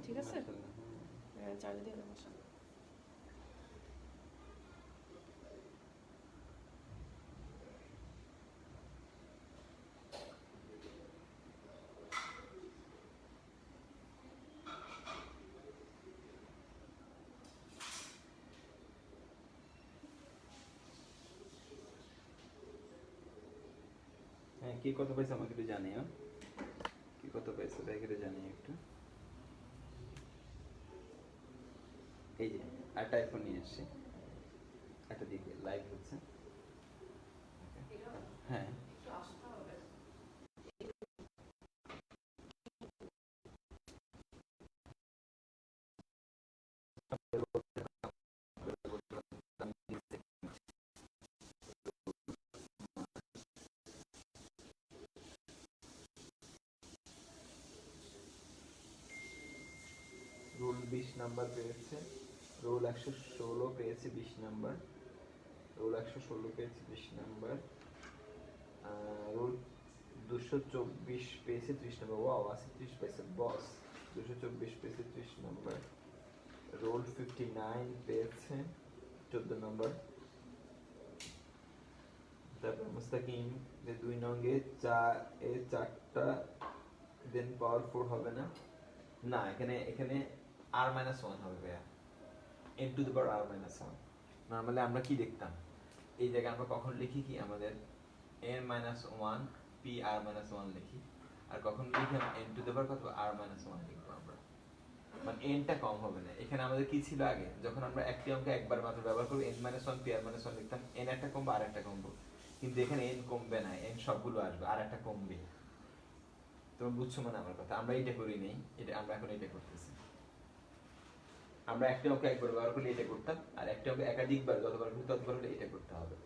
ঠিক আছে, চার্জ দিয়ে দেবো। হ্যাঁ, কে কত পাইছে আমাকে একটু জানিও, কি কত পাইছে তাই একটু জানিও একটু। এই যে একটা আইফোন নিয়ে এসছি, একটা দিকে লাইভ হচ্ছে। হ্যাঁ নাম্বার পেয়েছে, রোল 116 পেয়েছে 20 নাম্বার, রোল 116 পেয়েছে 20 নাম্বার, রোল 224 পেয়েছে 30 নাম্বার। ওয়াও, 30 পেয়েছে বস। 224 পেয়েছে 30 নাম্বার। রোল 59 পেয়েছে 14 নাম্বার। তারপর মুস্তাকিম যে 2 নঙ্গে চারটা দেন পাওয়ার 4 হবে না, না এখানে এখানে r-1 হবে ভাইয়া, n two the power r-1। Normally আমরা কি দেখতাম, এই জায়গায় আমরা কখন লিখি কি আমাদের n-1 p r-1 লিখি, আর কখন লিখি n টু দ্য পাওয়ার কত r-1 লিখবো আমরা, মানে n টা কম হবে না। এখানে আমাদের কি ছিল আগে, যখন আমরা একটি অঙ্ক একবার মাত্র ব্যবহার করব n-1 p r-1 লিখতাম, n একটা কমবো আর একটা কমবো, কিন্তু এখানে n কমবে না, n সবগুলো আসবে আর একটা কমবে। তোমরা বুঝছো মানে আমার কথা, আমরা এটা করি নেই, এটা আমরা এখন এটা করতেছি। আমরা একটা অঙ্ক একবার ব্যবহার করলে এটা করতাম, আর একটা অঙ্ক একাধিকবার যতবার করি ততবার হলে এটা করতে হবে।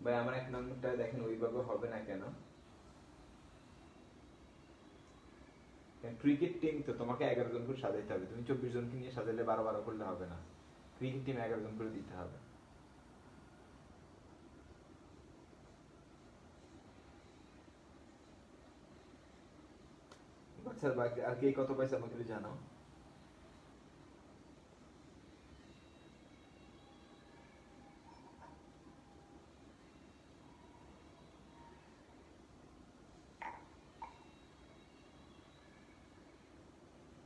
ভাই আমার এক নম্বরটা দেখেন ওইভাবে হবে না কেন, ক্রিকেট টিম তো তোমাকে 11 জন করে সাজাইতে হবে, তুমি 24 জনকে নিয়ে সাজালে 12 করলে হবে না, ক্রিকেট টিম 11 জন করে দিতে হবে। আচ্ছা বাকি আর কে কত পাইছে আমাকে একটু জানাও।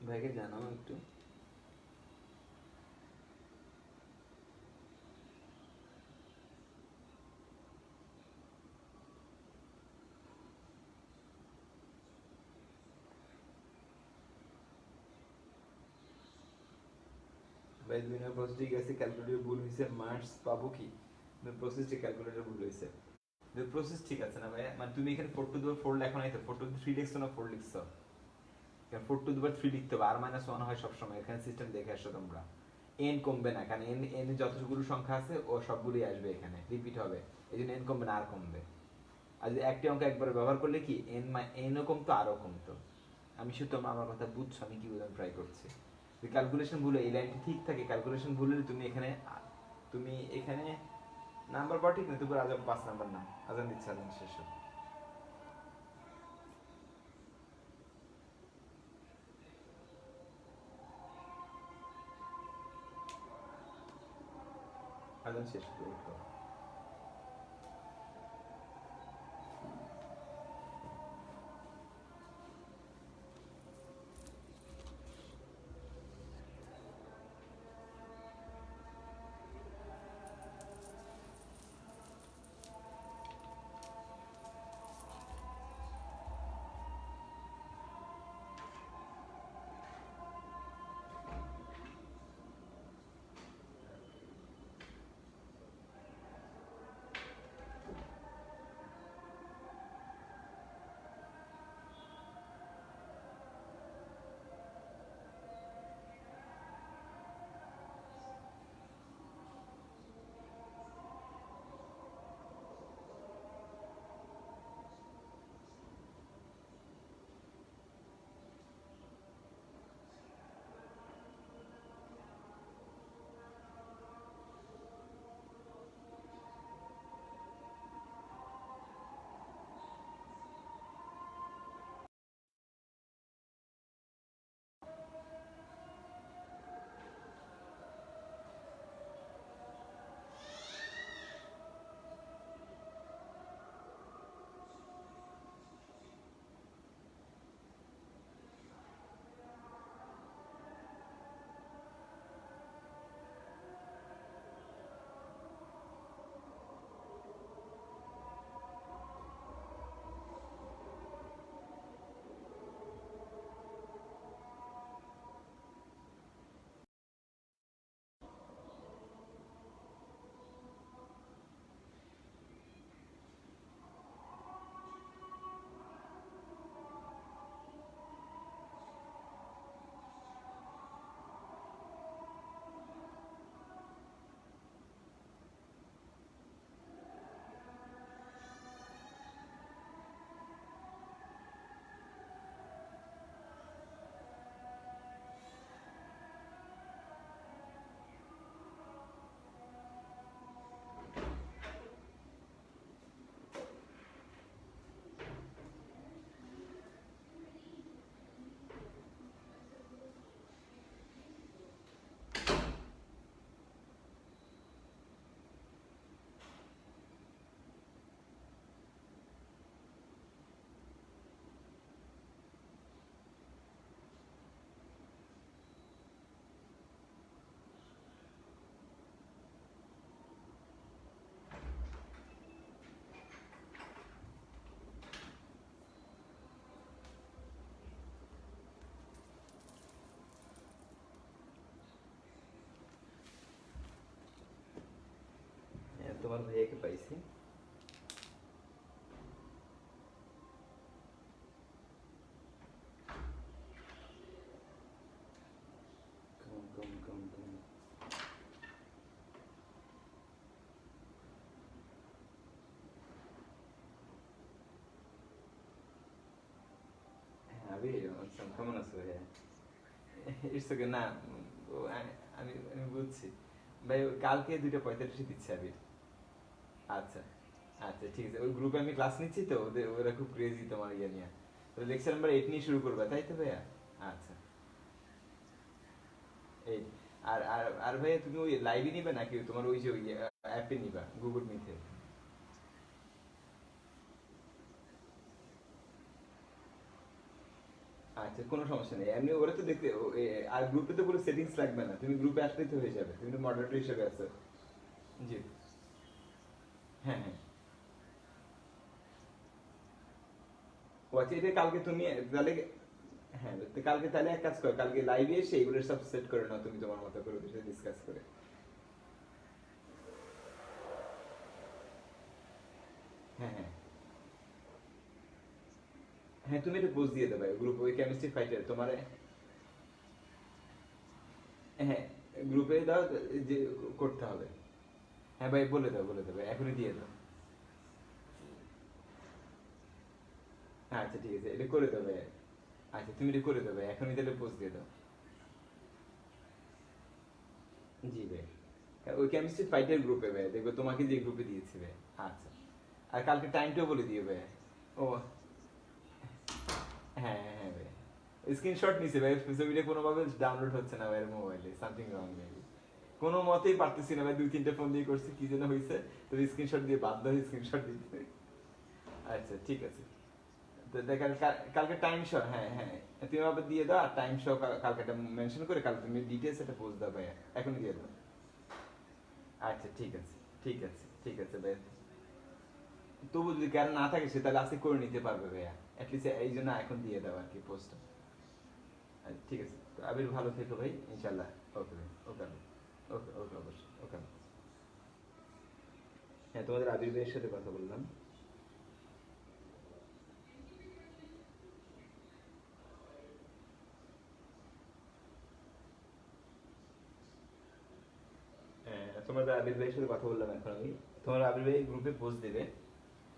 ভাইকে জানাও একটু। ভাই দুই নম্বর প্রসেসটি গেছে, ক্যালকুলেটর ভুল হয়েছে, মার্কস পাবো কি? প্রসেসটি ক্যালকুলেটর ভুল হয়েছে। প্রসেস ঠিক আছে না ভাই, মানে তুমি এখানে 4 টু দি পাওয়ার 4 লেখো নাই তো, 4 টু দি 3 লিখছো না 4 লিখছো, কারণ 4 টু দি পাওয়ার 3 লিখতে হবে, r-1 হয় সব সময়, এখানে সিস্টেম দেখে আসো তোমরা। n কমবে না, কারণ n যতগুলো সংখ্যা আছে ও সবগুলোই আসবে, এখানে রিপিট হবে, এইজন্য n কমবে না, আর কমবে। আর যদি একটি অঙ্ক একবার ব্যবহার করলে কি n ও কমতো আরও কমতো। আমি শুধু তোমরা আমার কথা বুঝছো আমি কি বোঝানো ট্রাই করছি। ক্যালকুলেশন ভুলে এই লাইনটি ঠিক থাকে, ক্যালকুলেশন ভুলে তুমি এখানে নাম্বার পাও ঠিক না, তুমি আজান 5 নাম্বার নাম, আজান দিচ্ছে, আজান শেষ হবে। আজান শেষ হবে, উঠো। আমার ভাইয়াকে পাইছি। আবির কেমন আছো ভাইয়া? ইটস ওকে না, আমি আমি বুঝছি ভাই, কালকে 2:45 দিচ্ছে আবির। আচ্ছা আচ্ছা ঠিক আছে, ওই গ্রুপে আমি ক্লাস নিচ্ছি তো, ওরা খুব ক্রেজি তোমার ইয়ে নিয়ে। তো লেকচার নাম্বার 8 নিয়ে শুরু করবে তাই তো ভাইয়া? আচ্ছা এই, আর আর আর ভাইয়া তুমি ওই লাইভে নিবে নাকি তোমার ওই যে ওই অ্যাপে নিবা গুগল মিটে? আচ্ছা কোনো সমস্যা নেই, এমনি ওরা তো দেখতে আর গ্রুপে তো কোনো সেটিংস লাগবে না, তুমি গ্রুপে আসলেই তো হয়ে যাবে, তুমি তো মডারেটর হিসেবে আছো। জি হ্যাঁ হ্যাঁ। ও আচ্ছা, এটা কালকে তুমি তাহলে, হ্যাঁ তো কালকে তাহলে এক কাজ করো, কালকে লাইভে এসে এগুলো সব সেট করে নাও তুমি তোমার মতো করে, ওদের সাথে ডিসকাস করে। হ্যাঁ হ্যাঁ হ্যাঁ, তুমি এটা পোস্ট দিয়ে দেবে গ্রুপ, ওই কেমিস্ট্রি ফাইটার তোমার। হ্যাঁ গ্রুপে দাও যে করতে হবে। হ্যাঁ ভাই বলে দাও, বলে দেবে এখনই দিয়ে দাও। হ্যাঁ আচ্ছা ঠিক আছে, এটা করে দেবে। আচ্ছা তুমি এটা করে দেবে এখনই, তাহলে পোস্ট দিয়ে দাও। জি ভাই, ওই কেমিস্ট্রি ফাইটার গ্রুপে ভাই দেখবে, তোমাকে যে গ্রুপে দিয়েছি ভাই। আচ্ছা, আর কালকে টাইমটাও বলে দিও ভাই। ও হ্যাঁ হ্যাঁ হ্যাঁ ভাই, স্ক্রিনশট নিছে ভাই, ছবিটা কোনোভাবে ডাউনলোড হচ্ছে না ভাই মোবাইলে, সামথিং রং মেবি। কোনো মতেই পারতেছি না ভাই, 2-3টা ফোন দিয়ে করছি, কি যেন হয়েছে, তো স্ক্রিনশট দিয়ে বাধ্য হয়ে স্ক্রিনশট দিতে। আচ্ছা ঠিক আছে, তো দেখেন কালকে টাইম শো, হ্যাঁ হ্যাঁ তুমি আবার দিয়ে দাও, আর টাইম শো কালকে একটা মেনশন করে কালকে তুমি ডিটেইলস একটা পোস্ট দাও ভাই, এখনই দিয়ে দাও। আচ্ছা ঠিক আছে ঠিক আছে ঠিক আছে ভাই। তবু যদি কারণ না থাকে, সে তাহলে আজকে করে নিতে পারবে ভাইয়া, অ্যাটলিস্ট এই জন্য এখন দিয়ে দাও আর কি পোস্ট। ঠিক আছে, তো আবির ভালো থেকো ভাই, ইনশাল্লাহ। ওকে ভাই, ওকে ওকে ওকে অবশ্যই ওকে। হ্যাঁ তোমাদের আবির ভাইয়ের সাথে কথা বললাম। হ্যাঁ তোমাদের আবির ভাইয়ের সাথে কথা বললাম এখন আমি। তোমার আবির ভাই গ্রুপে পোস্ট দেবে,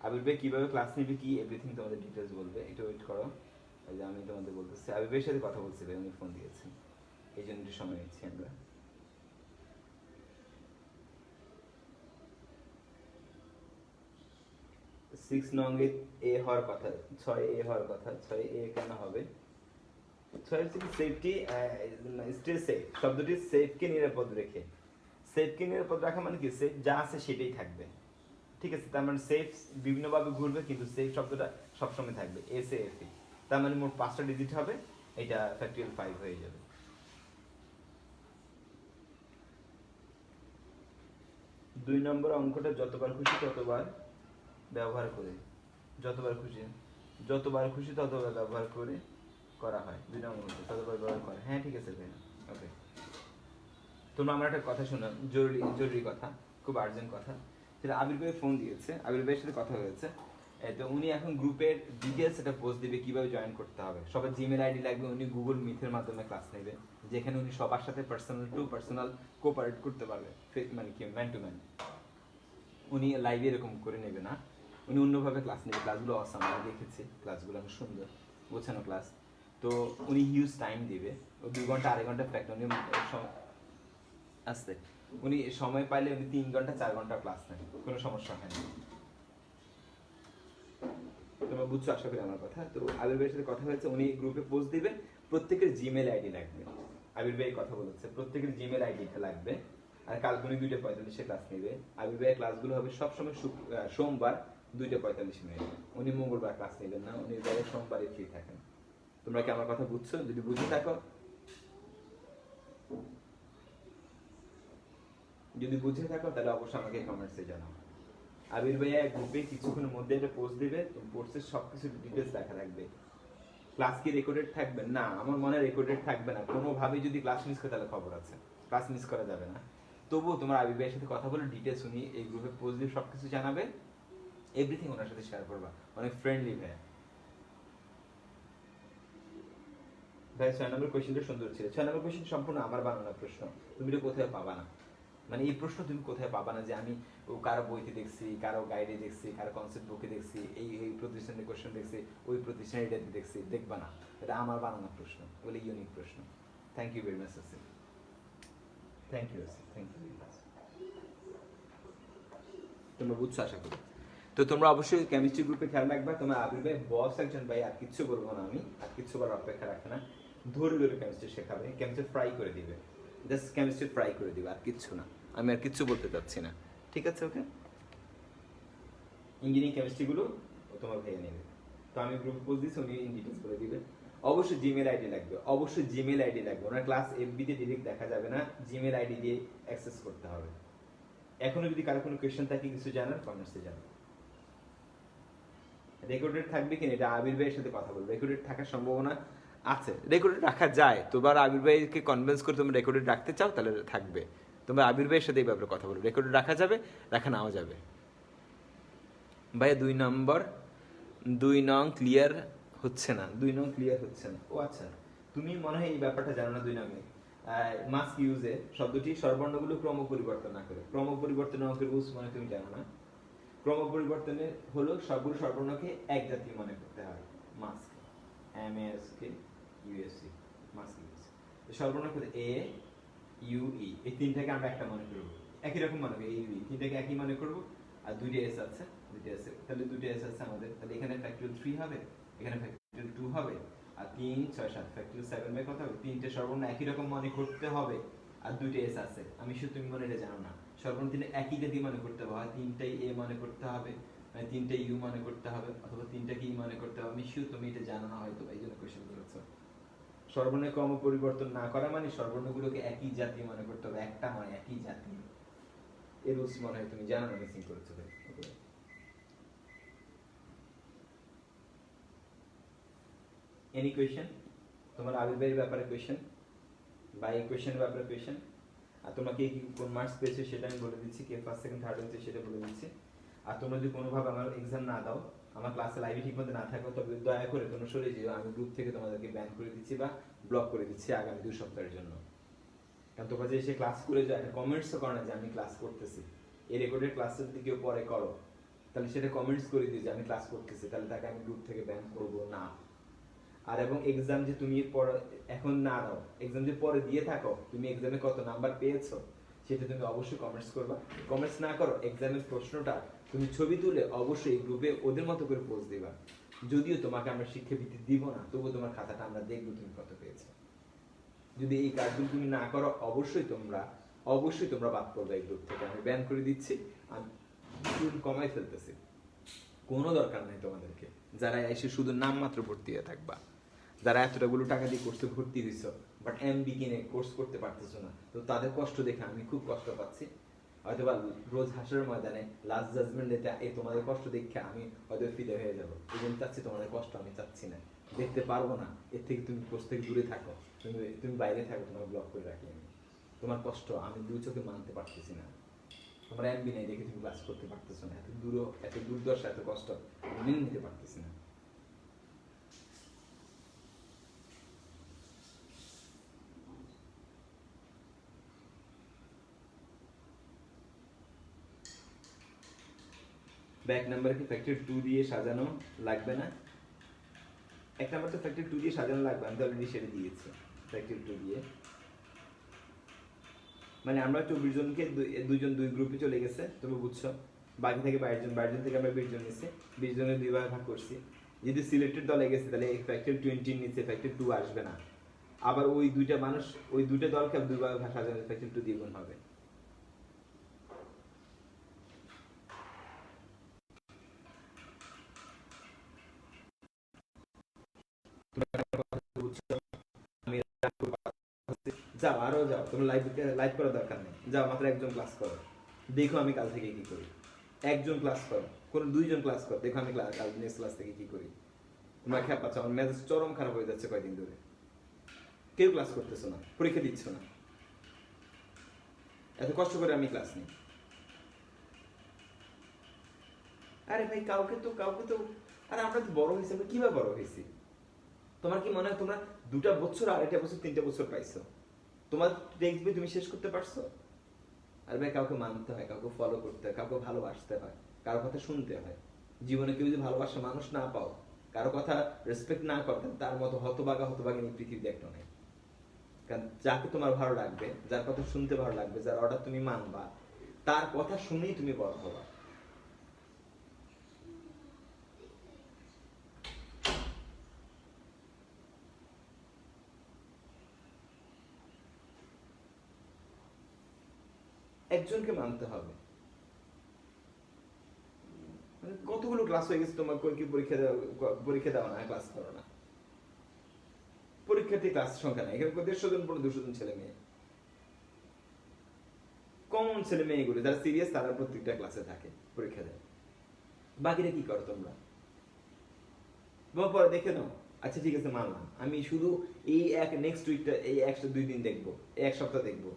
আবির ভাই কিভাবে ক্লাস নিবে কি এভরিথিং তোমাদের ডিটেলস বলবে, একটু ওয়েট করো। এই যে আমি তোমাদের বলতেছি, আবির ভাইয়ের সাথে কথা বলছি ভাই, উনি ফোন দিয়েছেন, এই জন্য একটু সময় নিচ্ছি আমরা। 6 নং এ হওয়ার কথা, 6 এ হওয়ার কথা, 6 এ কেন হবে? 6 হচ্ছে কি সেফটি, স্টে সেফ, শব্দটি সেফকে নিরাপদ রেখে। সেফকে নিরাপদ রাখা মানে কি, সেফ যা আছে সেটাই থাকবে, ঠিক আছে, তার মানে সেফ বিভিন্নভাবে ঘুরবে কিন্তু সেফ শব্দটা সবসময় থাকবে, SAFE, তার মানে মোট 5টা ডিজিট হবে, এটা ফ্যাক্টরিয়াল 5 হয়ে যাবে। 2 নম্বর অঙ্কটা যতবার খুশি ততবার ব্যবহার করে, যতবার খুশি, যতবার খুশি ততবার ব্যবহার করে করা হয়, 2 নম্বর ততবার ব্যবহার করে, হ্যাঁ ঠিক আছে ভাই। ওকে, তোমরা আমার একটা কথা শোনো, জরুরি জরুরি কথা, খুব আর্জেন্ট কথা, সেটা আবির ভাই ফোন দিয়েছে, আবির ভাইয়ের সাথে কথা হয়েছে। তো উনি এখন গ্রুপের ডিটেলস একটা পোস্ট দিবে কিভাবে জয়েন করতে হবে, সবার জিমেল আইডি লাগবে, উনি গুগল মিথের মাধ্যমে ক্লাস নেবে, যেখানে উনি সবার সাথে পার্সোনাল টু পার্সোনাল কোঅপারেট করতে পারবে, মানে কি ম্যান টু ম্যান। উনি লাইভে এরকম করে নেবে না, উনি অন্যভাবে ক্লাস নেবে, ক্লাসগুলো অসাম, আমি দেখেছি ক্লাসগুলো অনেক সুন্দর গোছানো ক্লাস। তো উনি হিউজ টাইম দিবে, ও 2 ঘন্টা 2.5 ঘন্টা ফ্যাক্ট, উনি আসতে, উনি সময় পাইলে উনি 3 ঘন্টা 4 ঘন্টা ক্লাস নেন, কোনো সমস্যা হয় না। তোমরা বুঝছো আশা করি আমার কথা। তো আবির ভাইয়ের সাথে কথা হয়েছে, উনি গ্রুপে পোস্ট দিবে, প্রত্যেকের জিমেল আইডি লাগবে, আবির ভাই কথা বলেছে প্রত্যেকের জিমেল আইডিটা লাগবে। আর কালকে উনি 2:45 ক্লাস নেবে, আবির ভাইয়ের ক্লাসগুলো হবে সবসময় সোমবার 2:45 উনি মঙ্গলবার ক্লাস নেবেন না, উনি বাইরে সোমবারে ফ্রি থাকেন। তোমরা কি আমার কথা বুঝছো? যদি বুঝে থাকো, যদি বুঝে থাকো তাহলে অবশ্যই আমাকে কমেন্টসে জানাও। আবির ভাইয়া গ্রুপে কিছুক্ষণের মধ্যে একটা পোস্ট দিবে, পোস্টের সবকিছু ডিটেলস লেখা থাকবে। ক্লাস কি রেকর্ডেড থাকবে? না, আমার মনে হয় রেকর্ডেড থাকবে না, কোনোভাবে যদি ক্লাস মিস করে তাহলে খবর আছে, ক্লাস মিস করা যাবে না। তবুও তোমার আবির ভাইয়ের সাথে কথা বলে ডিটেলস উনি এই গ্রুপে পোস্ট দিয়ে সব কিছু জানাবে, এভরিথিং ওনার সাথে শেয়ার করবা, অনেক ফ্রেন্ডলি ভাইয়া। ভাই 6 নম্বর কোয়েশ্চেনটা সুন্দর ছিল। 6 নম্বর কোয়েশ্চেন সম্পূর্ণ আমার বানানো প্রশ্ন, তুমি এটা কোথায় পাবা না, মানে এই প্রশ্ন তুমি কোথায় পাবা না যে আমি কারো বইতে দেখছি, কারো গাইডে দেখছি, কারো কনসেপ্ট বুকে দেখছি, এই প্রতিষ্ঠানের কোয়েশ্চেন দেখছি, ওই প্রতিষ্ঠানের এটাতে দেখছি, দেখবা না। এটা আমার বানানো প্রশ্ন, বলে ইউনিক প্রশ্ন। Thank you very much Asif, thank you Asif, thank you very much. তোমরা বুঝছো আশা করি। তো তোমরা অবশ্যই কেমিস্ট্রি গ্রুপে খেয়াল রাখবা। তোমার আবির ভাই বস একজন ভাই, আর কিচ্ছু বলবো না আমি, আর কিচ্ছু করার অপেক্ষা রাখে না। ধরে ধরে কেমিস্ট্রি শেখাবে, কেমিস্ট্রি ফ্রাই করে দিবে, জাস্ট কেমিস্ট্রি ফ্রাই করে দিবে, আর কিচ্ছু না। আমি আর কিচ্ছু বলতে চাচ্ছি না, ঠিক আছে? ওকে, ইঞ্জিনিয়ারিং কেমিস্ট্রিগুলো ও তোমার ভাইয়া নেবে। তো আমি গ্রুপ পোস্ট দিচ্ছি, উনি ইন ডিটেলস করে দিবে। অবশ্যই জিমেল আইডি লাগবে, অবশ্যই জিমেল আইডি লাগবে। ওনার ক্লাস এফবিতে ডিরেক্ট দেখা যাবে না, জিমেল আইডি দিয়ে অ্যাক্সেস করতে হবে। এখনো যদি কারো কোনো কোয়েশ্চেন থাকে, কিছু জানার, কমেন্টসে জানান। রেকর্ডেড থাকবে কিনা এটা আবির ভাইয়ের সাথে কথা বলবো। রেকর্ডেড থাকার সম্ভাবনা আছে, রেকর্ডেড রাখা যায়। তোমার আবির ভাইকে কনভিন্স করে তুমি রেকর্ডেড রাখতে চাও, তাহলে থাকবে। তোমরা আবির ভাইয়ের সাথে এই ব্যাপারে কথা বলবো, রেকর্ডেড রাখা যাবে, রাখা নাও যাবে। ভাইয়া 2 নং ক্লিয়ার হচ্ছে না, 2 নং ক্লিয়ার হচ্ছে না। ও আচ্ছা, তুমি মনে হয় এই ব্যাপারটা জানো না। 2 নং মাস্ক ইউজে শব্দটি স্বরবর্ণগুলো ক্রম পরিবর্তন না করে, ক্রম পরিবর্তন অঙ্কের রুলস মানে তুমি জানো না। ক্রম পরিবর্তনে হলো সবগুলো স্বরবর্ণকে এক জাতীয় মনে করতে হয়। Mask, MASK USC, mask use. স্বরবর্ণ করে AUE, এই তিনটাকে আমরা একটা মনে করব, একই রকম মনে করব। AUE তিনটাকে একই মনে করব। আর দুইটা S আছে, তাহলে দুইটা S আছে আমাদের, তাহলে এখানে ফ্যাক্টরিয়াল 3 হবে, এখানে ফ্যাক্টরিয়াল 2 হবে, আর 3 6 7 ফ্যাক্টরিয়াল 7 বাই কত হবে? তিনটে স্বরবর্ণ একই রকম মনে করতে হবে, আর দুইটা S আছে। আমি শুধু তুমি মনে এটা জানো না। স্বরবর্ণ তিনটে একই জাতি মনে করতে হবে, হয় তিনটাই A মনে করতে হবে, মানে তিনটা ইউ মনে করতে হবে, অথবা তিনটা কি মনে করতে হবে। আমি শিওর তুমি এটা জানো না হয়তো, এই জন্য কোশ্চেন করেছো। স্বরবর্ণের ক্রম পরিবর্তন না করা মানে স্বরবর্ণগুলোকে একই জাতি মনে করতে হবে, একটা মানে একই জাতি। এই রুলস মনে হয় তুমি জানো না, মিসিং করেছো। Any question? তোমার আবির ভাইয়ের ব্যাপারে কোয়েশ্চেন, বা এই কোয়েশ্চেনের ব্যাপারে কোয়েশ্চেন? আর তোমরা কে কি কোন মার্কস পেয়েছো সেটা আমি বলে দিচ্ছি, কে ফার্স্ট সেকেন্ড থার্ড হয়েছে সেটা বলে দিচ্ছি। আর তোমরা যদি কোনোভাবে আমার এক্সাম না দাও, আমার ক্লাসে লাইভে ঠিক মতো না থাকো, তবে দয়া করে তোমরা সরে যেও। আমি গ্রুপ থেকে তোমাদেরকে ব্যান করে দিচ্ছি বা ব্লক করে দিচ্ছি আগামী 2 সপ্তাহের জন্য। কারণ তোমরা যে এসে ক্লাস করে যায়, কমেন্টসও করো না যে আমি ক্লাস করতেছি। এই রেকর্ডেড ক্লাসটা যদি কেউ পরে করো, তাহলে সেটা কমেন্টস করে দিও যে আমি ক্লাস করতেছি, তাহলে তাকে আমি গ্রুপ থেকে ব্যান করবো না। আর এবং এক্সাম যে তুমি এখন না দাও, এক্সাম যে পরে দিয়ে থাকো, তুমি এক্সামে কত নাম্বার পেয়েছো সেটা তুমি অবশ্যই কমেন্টস করবা। কমেন্টস না করো, এক্সামের প্রশ্নটা তুমি ছবি তুলে অবশ্যই গ্রুপে ওদের মতো করে পোস্ট দিবা। যদিও তোমাকে আমরা শিক্ষাবৃত্তি দিব না, তবুও তোমার খাতাটা আমরা দেখবো তুমি কত পেয়েছো। যদি এই কাজগুলো তুমি না করো, অবশ্যই তোমরা বাদ করবে এই গ্রুপ থেকে। আমি ব্যান করে দিচ্ছি, আমি কমাই ফেলতেছি। কোনো দরকার নেই তোমাদেরকে, যারা এসে শুধু নাম মাত্র ভর্তি হয়ে থাকবা, যারা এতটাগুলো টাকা দিয়ে কোর্সে ভর্তি হয়েছ বাট এমবি কিনে কোর্স করতে পারতেছো না, তো তাদের কষ্ট দেখে আমি খুব কষ্ট পাচ্ছি। হয়তো বা রোজ হাসরের ময়দানে লাস্ট জাজমেন্ট ডেতে এই তোমাদের কষ্ট দেখে আমি হয়তো ফিদে হয়ে যাবো। এই জন্য চাচ্ছি তোমাদের কষ্ট আমি চাচ্ছি না, দেখতে পারবো না। এর থেকে তুমি কোর্স থেকে দূরে থাকো, তুমি বাইরে থাকো, তোমার ব্লক করে রাখি আমি। তোমার কষ্ট আমি 2 চোখে মানতে পারতেছি না। তোমার এমবি নেই দেখে তুমি ক্লাস করতে পারতেছো না, এত দুর্দশা, এত কষ্ট মেনে নিতে পারতেছি না। ব্যাক নাম্বার কি ফ্যাক্টর 2 দিয়ে সাজানো লাগবে না? এক নাম্বার তো ফ্যাক্টর 2 দিয়ে সাজানো লাগবে, আমি তো অলরেডি সেটা দিয়েছি ফ্যাক্টর 2 দিয়ে। মানে আমরা 24 জনকে দুইজন 2 গ্রুপে চলে গেছে, তুমি বুঝছো। বাকি থেকে 22 জন, 22 জন থেকে আমরা 20 জন নিছি, 20 জনের 2 ভাগ করছি। যদি সিলেক্টেড দলে গেছে তাহলে এই ফ্যাক্টর 20 নিচে ফ্যাক্টর 2 আসবে না। আবার ওই দুইটা মানুষ, ওই দুইটা দলকে 2 ভাগ সাজানো ফ্যাক্টর 2 দিয়ে গুণ হবে। যাও, আরো যাও, তোমার লাইভ করার দরকার নেই। যাও, মাত্র একজন ক্লাস করো, দেখো আমি কাল থেকে কি করি। একজন ক্লাস করো, কোন 2 জন ক্লাস করো, দেখো আমি কাল নেক্সট ক্লাস থেকে কি করি। তোমরা খেয়াল পাচ্ছ আমার মেজাজ চরম খারাপ হয়ে যাচ্ছে কয়দিন ধরে। কেউ ক্লাস করতেছো না, পরীক্ষা দিচ্ছ না। এত কষ্ট করে আমি ক্লাস নিই। আরে ভাই কাউকে তো আরে আমরা তো বড় হয়েছি, আমরা কিভাবে বড় হয়েছি? তোমার কি মনে হয় তোমরা 2টা বছর, 2.5 বছর, 3টে বছর পাইছো? তোমার টেক্সট বই তুমি শেষ করতে পারছো? আর ভাই কাউকে মানতে হয়, কাউকে ফলো করতে হয়, কাউকে ভালোবাসতে হয়, কারো কথা শুনতে হয়। জীবনে কেউ যদি ভালোবাসার মানুষ না পাও, কারো কথা রেসপেক্ট না করতেন, তার মতো হতভাগিনী পৃথিবীতে একটা নেই। কারণ যাকে তোমার ভালো লাগবে, যার কথা শুনতে ভালো লাগবে, যার অর্ডার তুমি মানবা, তার কথা শুনেই তুমি বড় হবা। একজনকে মানতে হবে। মানে কতগুলো ক্লাস হয়ে গেছে তোমার, কি পরীক্ষা দাও না, ক্লাস করো না। পরীক্ষার্থী ক্লাস সংখ্যা নাই, এখানে 150 জন 200 জন ছেলে মেয়ে, কমন ছেলে মেয়েগুলো যারা সিরিয়াস, তারা প্রত্যেকটা ক্লাসে থাকে, পরীক্ষা দেয়। বাকিরা কি করো তোমরা? পরে দেখে নাও, আচ্ছা ঠিক আছে মানলাম, আমি শুধু এই নেক্সট উইকটা, এই 2 দিন দেখবো, এই 1 সপ্তাহ দেখবো।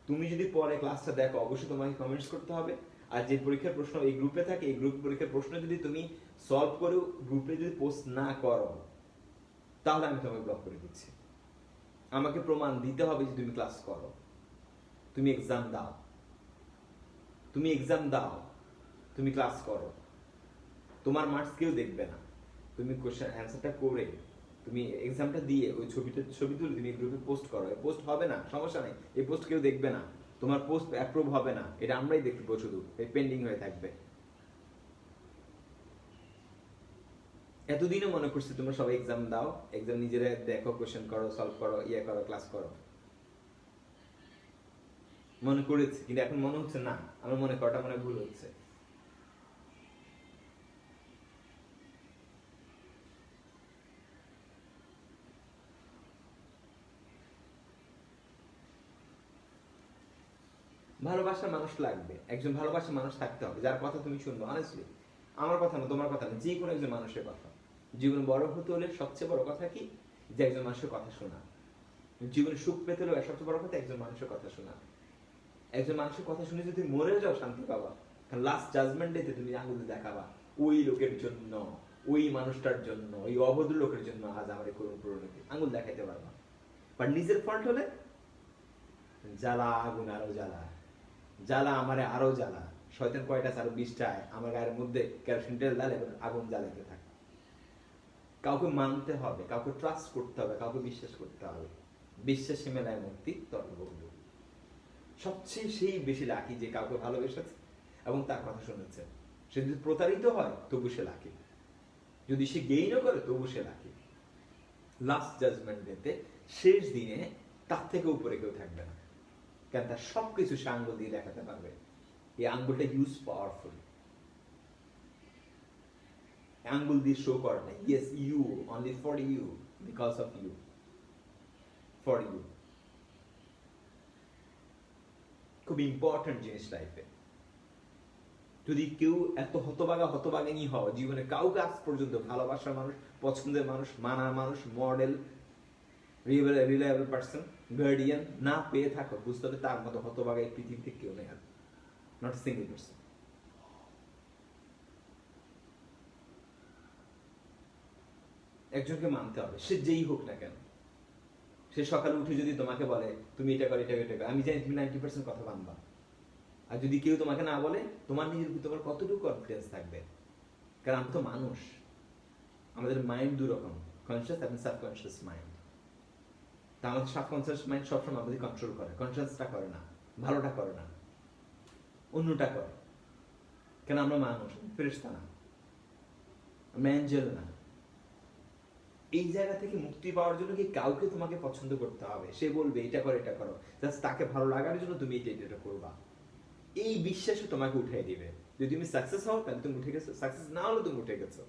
তুমি যদি পরে ক্লাসটা দেখো, অবশ্যই তোমাকে কমেন্টস করতে হবে। আর যে পরীক্ষার প্রশ্ন এই গ্রুপে থাকে, এই গ্রুপ পরীক্ষার প্রশ্ন যদি তুমি সলভ করে গ্রুপে যদি পোস্ট না করো, তাহলে আমি তোমাকে ব্লক করে দিচ্ছি। আমাকে প্রমাণ দিতে হবে যে তুমি ক্লাস করো, তুমি এক্সাম দাও, তুমি ক্লাস করো। তোমার মার্কস কেউ দেখবে না, তুমি কোশ্চেন অ্যান্সারটা করে, তুমি এক্সামটা দিয়ে ওই ছবি তুলে তুমি গ্রুপে পোস্ট করো। পোস্ট হবে না, সমস্যা নেই, এই পোস্ট কেউ দেখবে না, তোমার পোস্ট অ্যাপ্রুভ হবে না, এটা আমরাই দেখবো, শুধু এই পেন্ডিং হয়ে থাকবে। এতদিনও মনে করছি তোমরা সবাই এক্সাম দাও, এক্সাম নিজেরা দেখো, কোশ্চেন করো, সলভ করো, করো, ক্লাস করো, মনে করেছি। কিন্তু এখন মনে হচ্ছে না, আমার মনে করাটা মনে ভুল হচ্ছে। ভালোবাসার মানুষ লাগবে, একজন ভালোবাসার মানুষ থাকতে হবে, যার কথা তুমি শুনবে। অনেস্টলি, আমার কথা না, তোমার কথা না, যে কোনো একজন মানুষের কথা। জীবনে বড় হতে হলে সবচেয়ে বড় কথা কি? যে একজন মানুষের কথা শোনা। জীবনে সুখ পেতে হলে সবচেয়ে বড় কথা একজন মানুষের কথা শোনা। একজন মানুষের কথা শুনে যদি মরে যাও, শান্তি পাবা। কারণ লাস্ট জাজমেন্ট ডেতে তুমি আঙুল দিয়ে দেখাবা, ওই লোকের জন্য, ওই মানুষটার জন্য, ওই অভদ্র লোকের জন্য আজ আমার এই করুণ পরিণতি, আঙুল দেখাইতে পারবা। বাট নিজের ফল্ট হলে জ্বালা আগুন, আরো জ্বালা, জ্বালা আমারে আরো জ্বালা, শয়তান কয়টা আরো 20টায় আমার গায়ের মধ্যে কেরোসিন তেল ঢালে আগুন জ্বালাতে থাকে। কাউকে মানতে হবে, কাউকে ট্রাস্ট করতে হবে, কাউকে বিশ্বাস করতে হবে। বিশ্বাসী মেলায় মুক্তি তর্কবন্ধু। সবচেয়ে সেই বেশি লাকি যে কাউকে ভালোবেসেছে এবং তার কথা শুনেছে। সে যদি প্রতারিত হয় তবু সে লাকি, যদি সে গেইনও করে তবু সে লাকি। লাস্ট জাজমেন্ট ডেতে, শেষ দিনে, তার থেকে উপরে কেউ থাকবে না। কারণ তার সবকিছু সে আঙ্গুল দিয়ে দেখাতে পারবে। এই আঙ্গুলটা ইউজ পাওয়ারফুল, আঙ্গুল দিয়ে শো করে না, yes you, only for you, because of you, for you. খুব ইম্পর্টেন্ট জিনিস লাইফে। যদি কেউ এত হতবাগানি হও জীবনে, কাউকে আজ পর্যন্ত ভালোবাসার মানুষ, পছন্দের মানুষ, মানার মানুষ, মডেল, রিলায়েবল পার্সন, গার্ডিয়ান না পেয়ে থাকো, বুঝতে হবে তার মতো হতবাগা এই পৃথিবীতে কেউ নেই, আর নট সিঙ্গেল পার্সন। একজনকে মানতে হবে, সে যেই হোক না কেন। সে সকালে উঠে যদি তোমাকে বলে তুমি এটা করো, এটা করো, আমি জানি তুমি 90% কথা মানবা। আর যদি কেউ তোমাকে না বলে, তোমার নিজের উপর তোমার কতটুকু কনফিডেন্স থাকবে? কারণ আমি তো মানুষ, আমাদের মাইন্ড 2 রকম, কনসিয়াস এবং সাবকনসিয়াস মাইন্ড। তা আমাদের সাবকনসিয়াস মাইন্ড সবসময় আমাদের কন্ট্রোল করে, কনসিয়াসটা করে না, ভালোটা করে না, অন্যটা করে। কেন? আমরা মানুষ, ফেরেশতা না, আমরা অ্যাঞ্জেল না। এই জায়গা থেকে মুক্তি পাওয়ার জন্য কি কাউকে তোমাকে পছন্দ করতে হবে? সে বলবে এটা করো, এটা করো, জাস্ট তাকে ভালো লাগার জন্য তুমি এটা করবা। এই বিশ্বাসে তোমাকে উঠাই দিবে। যদি তুমি সাকসেস হও তাহলে তুমি উঠে গেছো, সাকসেস না হলে তুমি উঠে গেছো।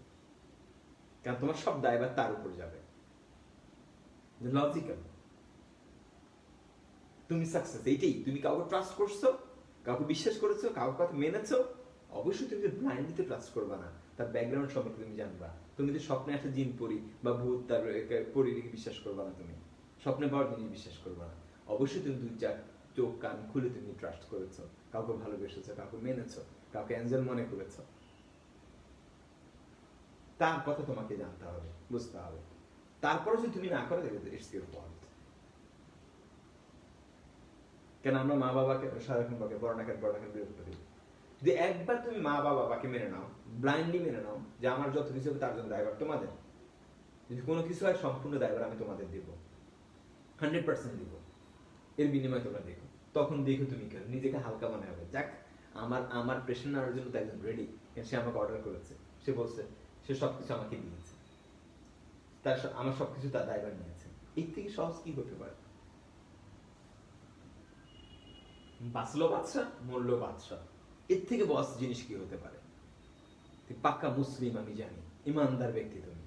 কারণ তোমার সব দায়ভার তার উপর যাবে। লজিক্যাল। তুমি সাকসেস, এইটাই। তুমি কাউকে ট্রাস্ট করছো, কাউকে বিশ্বাস করেছো, কাউকে কথা মেনেছো, অবশ্যই তুমি ব্লাইন্ডলি ট্রাস্ট করবা না। তার ব্যাকগ্রাউন্ড সম্পর্কে তুমি জানবা। তুমি যদি স্বপ্নে একটা জিন পড়ি বা ভূত, তার পরিকে বিশ্বাস করবা না। তুমি স্বপ্নে পাওয়ার জিনিস বিশ্বাস করবা না। অবশ্যই তুমি চোখ কান খুলে তুমি ট্রাস্ট করেছো, কাউকে ভালোবেসেছো, কাউকে মেনেছো, কাউকে অ্যাঞ্জেল মনে করেছো, তার কথা তোমাকে জানতে হবে, বুঝতে হবে। তারপরে যদি তুমি না করো, দেখবে ইটস ইউর ফল্ট। কেন আমরা মা বাবাকে সারাক্ষণ বকে বড়নাকের বিরক্ত করি। যদি একবার তুমি মা বাবাকে মেনে নাও, ব্লাইন্ডলি মেনে নাও যে আমার যত কিছু হবে তার জন্য দায়ভার তোমাদের, যদি কোনো কিছু হয় সম্পূর্ণ দায়ভার আমি তোমাদের দিব, 100% দিব, এর বিনিময়ে তোমরা দেখো, তখন দেখো তুমি কেন নিজেকে হালকা মনে হবে। যাক, আমার প্রেশার নেওয়ার জন্য তো একজন রেডি, সে আমাকে অর্ডার করেছে, সে বলছে সে সবকিছু আমাকে দিয়েছে, আমার সবকিছু তার দায়ভার নিয়েছে। এর থেকে সহজ কি হতে পারে? বাঁচলো বাদশা, মরলো বাদশা, এর থেকে বস জিনিস কি হতে পারে? তুই পাক্কা মুসলিম, আমি জানি, ইমানদার ব্যক্তি তুমি,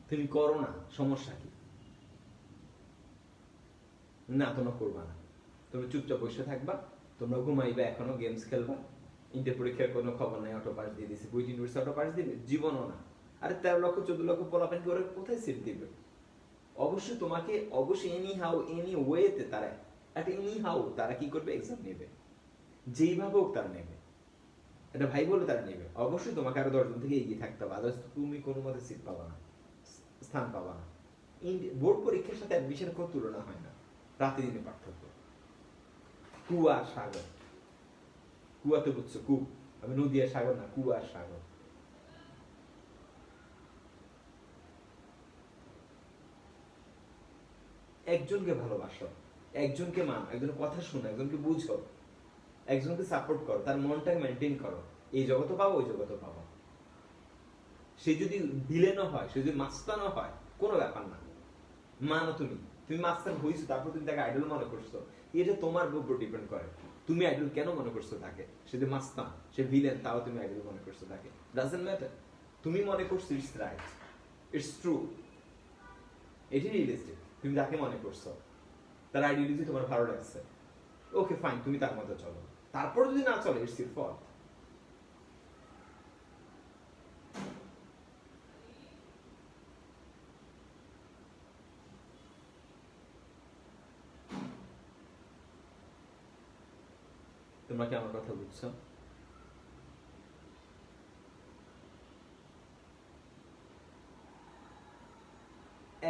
তুমি করো না, সমস্যা কি? না, তোমরা করবা না, তোমরা চুপচাপ বসে থাকবা, তোমরা ঘুমাইবা, এখনো গেমস খেলবা, ইন্টার পরীক্ষার কোনো খবর নাই, অটো পাস দিয়ে দিছে, বুয়েট ইউনিভার্সিটি অটো পাস দিবে, জীবনও না। আরে 13 লক্ষ 14 লক্ষ পোলাপেন করে কোথায় সিট দিবে? অবশ্যই তোমাকে, অবশ্যই এনি হাউ এনি ওয়েতে তারা এনি হাউ তারা কি করবে, এক্সাম নেবে, যেইভাবে হোক তারা নেবে, এটা ভাই বলে তারা নেবে। অবশ্যই তোমাকে আরো 10 জন থেকে এগিয়ে থাকতে হবে, আদার্স তুমি কোনো মতে সিট পাবা না, স্থান পাবা না। বোর্ড পরীক্ষার সাথে অ্যাডমিশনের কোনো তুলনা হয় না, রাতে দিনে পার্থক্য। কুয়া আর সাগর, কুয়াতে বুঝছো, কূপ, আমি নদী আর সাগর না, কুয়া আর সাগর। একজনকে ভালোবাসো, একজনকে মানো, একজনের কথা শোনো, একজনকে বুঝো, একজনকে সাপোর্ট করো, তার মনটাকে মেনটেন করো, এই জগতে পাবো, ওই জগতে পাবো। সে যদি ভিলেনও হয়, সে যদি মাস্তানও হয়, কোনো ব্যাপার না, মানো। তুমি মাস্তান হইছো, তারপর তুমি তাকে আইডল মনে করছো, এটা তোমার উপর ডিপেন্ড করে, তুমি আইডল কেন মনে করছো তাকে। সে যদি মাস্তান, সে ভিলেন, তাও তুমি আইডল মনে করছো তাকে, ডাজন্ট ম্যাটার। তুমি মনে করছো ইটস রাইট, ইটস ট্রু, এটি রিয়েলিস্টিক। তুমি যাকে মনে করছো, তার আইডিয়োলজি তোমার ভালো লাগছে, ওকে ফাইন, তুমি তার মতো চলো। তারপর যদি না চলে, ইটস ইউর ফল্ট। তোমরা কি আমার কথা বুঝছো?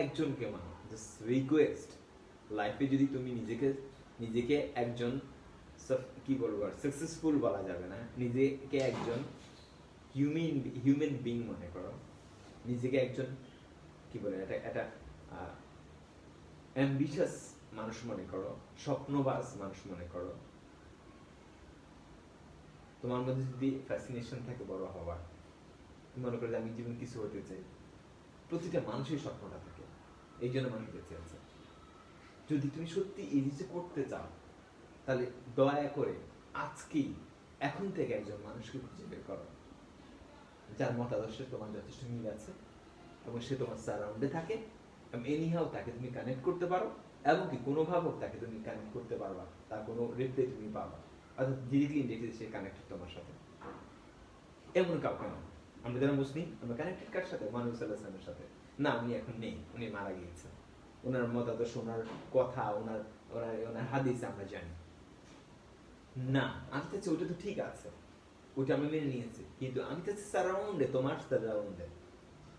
একজনকে মানো, জাস্ট রিকোয়েস্ট। লাইফে যদি তুমি নিজেকে একজন কি বলবো, সাকসেসফুল বলা যাবে না, নিজেকে একজন হিউম্যান বিং মনে করো, নিজেকে একজন কি বলে এটা অ্যাম্বিশাস মানুষ মনে করো, স্বপ্নবাজ মানুষ মনে করো। তোমার মধ্যে যদি ফ্যাসিনেশন থাকে বড় হওয়ার, তুমি মনে করো যে আমি জীবন কিছু হতে চাই, প্রতিটা মানুষের স্বপ্নটা থাকে, এই জন্য মানুষ বেঁচে আছে। যদি তুমি সত্যি এই জিনিস করতে চাও, তাহলে দয়া করে আজকেই, এখন থেকে একজন মানুষকে খুঁজে বের করো, যার মতাদর্শে তোমার যথেষ্ট মিল আছে, এবং সে তোমার সারাউন্ডে থাকে, এবং এনিহাও তাকে তুমি কানেক্ট করতে পারো, এবং কি কোনোভাবে তাকে তুমি কানেক্ট করতে পারবা, তার কোনো রিপ্লাই তুমি পাবা, অর্থাৎ ডিরেক্টলি ইনডিরেক্টলি সে কানেক্টেড তোমার সাথে। এমন কাউকে না, আমরা যারা মুসলিম, আমরা কানেক্টেড কার সাথে? মানুষ সাল্লাল্লাহু আলাইহি ওয়াসাল্লামের সাথে। না, উনি এখন নেই, উনি মারা গিয়েছেন, ওনার মতাদর্শ, ওনার কথা, ওনার ওনার হাদিস আমরা জানি না। আমি চাচ্ছি ওটা তো ঠিক আছে, ওটা আমি মেনে নিয়েছি, কিন্তু আমি চাচ্ছি সারাউন্ডে, তোমার সারাউন্ডে,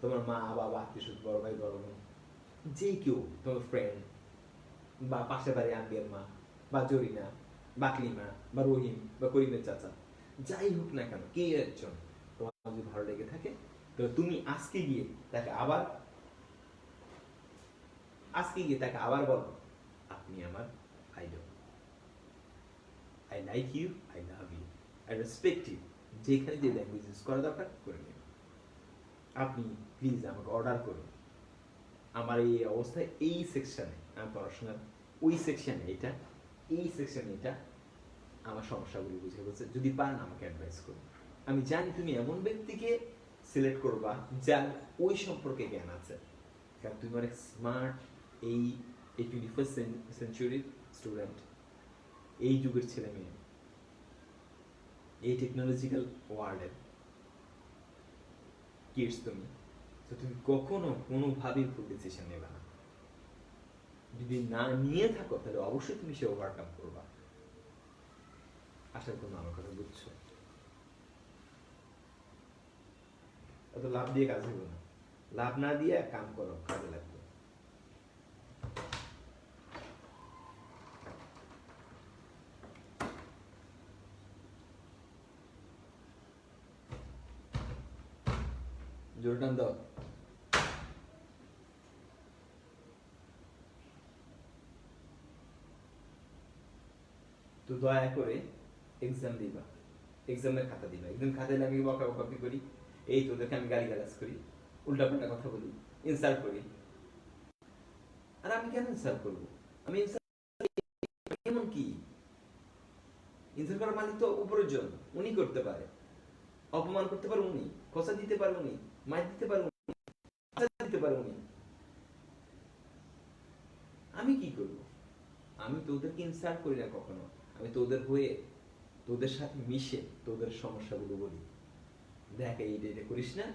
তোমার মা বাবা, আত্মীয়, বড় ভাই বড় বোন, যে কেউ, তোমার ফ্রেন্ড, বা পাশের বাড়ি আন্টির মা, বা জরিনা, বাকলিমা, বা রহিম, বা করিমের চাচা, যাই হোক না কেন, কে একজন তোমার যদি ভালো লেগে থাকে, তো তুমি আজকে গিয়ে তাকে আবার বলো, আপনি আমার idol, I like you, I love you, I respect you. যেখানে যে ল্যাঙ্গুয়েজ ইউজ করা দরকার করে নিন। আপনি প্লিজ আমাকে অর্ডার করুন, আমার এই অবস্থায় এই সেকশনে আমি পড়াশোনার ওই সেকশনে এটা, এই সেকশনে এটা, আমার সমস্যাগুলি বুঝে বলছে, যদি পারেন আমাকে অ্যাডভাইস করুন। আমি জানি তুমি এমন ব্যক্তিকে সিলেক্ট করবা যার ওই সম্পর্কে জ্ঞান আছে, কারণ তুমি অনেক স্মার্ট, এই 21st সেঞ্চুরির স্টুডেন্ট, এই যুগের ছেলে মেয়ে, এই টেকনোলজিক্যাল ওয়ার্ল্ডের কিডস তুমি, তো তুমি কখনো কোনোভাবেই ভুল ডিসিশন নেবে না। যদি না নিয়ে থাকো তাহলে অবশ্যই তুমি সে ওভারকাম করবা। আশা করুন আমার কথা বুঝছো। অত লাভ দিয়ে কাজ হবে না, লাভ না দিয়ে কাম করো, কাজে লাগবে। জোরে টান দাও। তো দয়া করে এক্সাম দিবা, এক্সামের খাতা দিবা। একদম খাতায় আমি বকা বকাবকি করি, এই তোদেরকে আমি গালি গালাজ করি, উল্টা পাল্টা কথা বলি, ইনসাল্ট করি। আর আমি কেন ইনসাল্ট করবো? আমি এমন কি ইনসাল্ট করার মালিক তো উপরের জন, উনি করতে পারে। অপমান করতে পারে উনি, খোঁচা দিতে পারে উনি, মাইর দিতে পারে উনি, দিতে পারে উনি। আমি কি করব? আমি তোদেরকে ইনসাল্ট করি না কখনো। আমি তোদের হয়ে, তোদের সাথে মিশে তোদের সমস্যাগুলো বলি, দেখ এটা করিস না,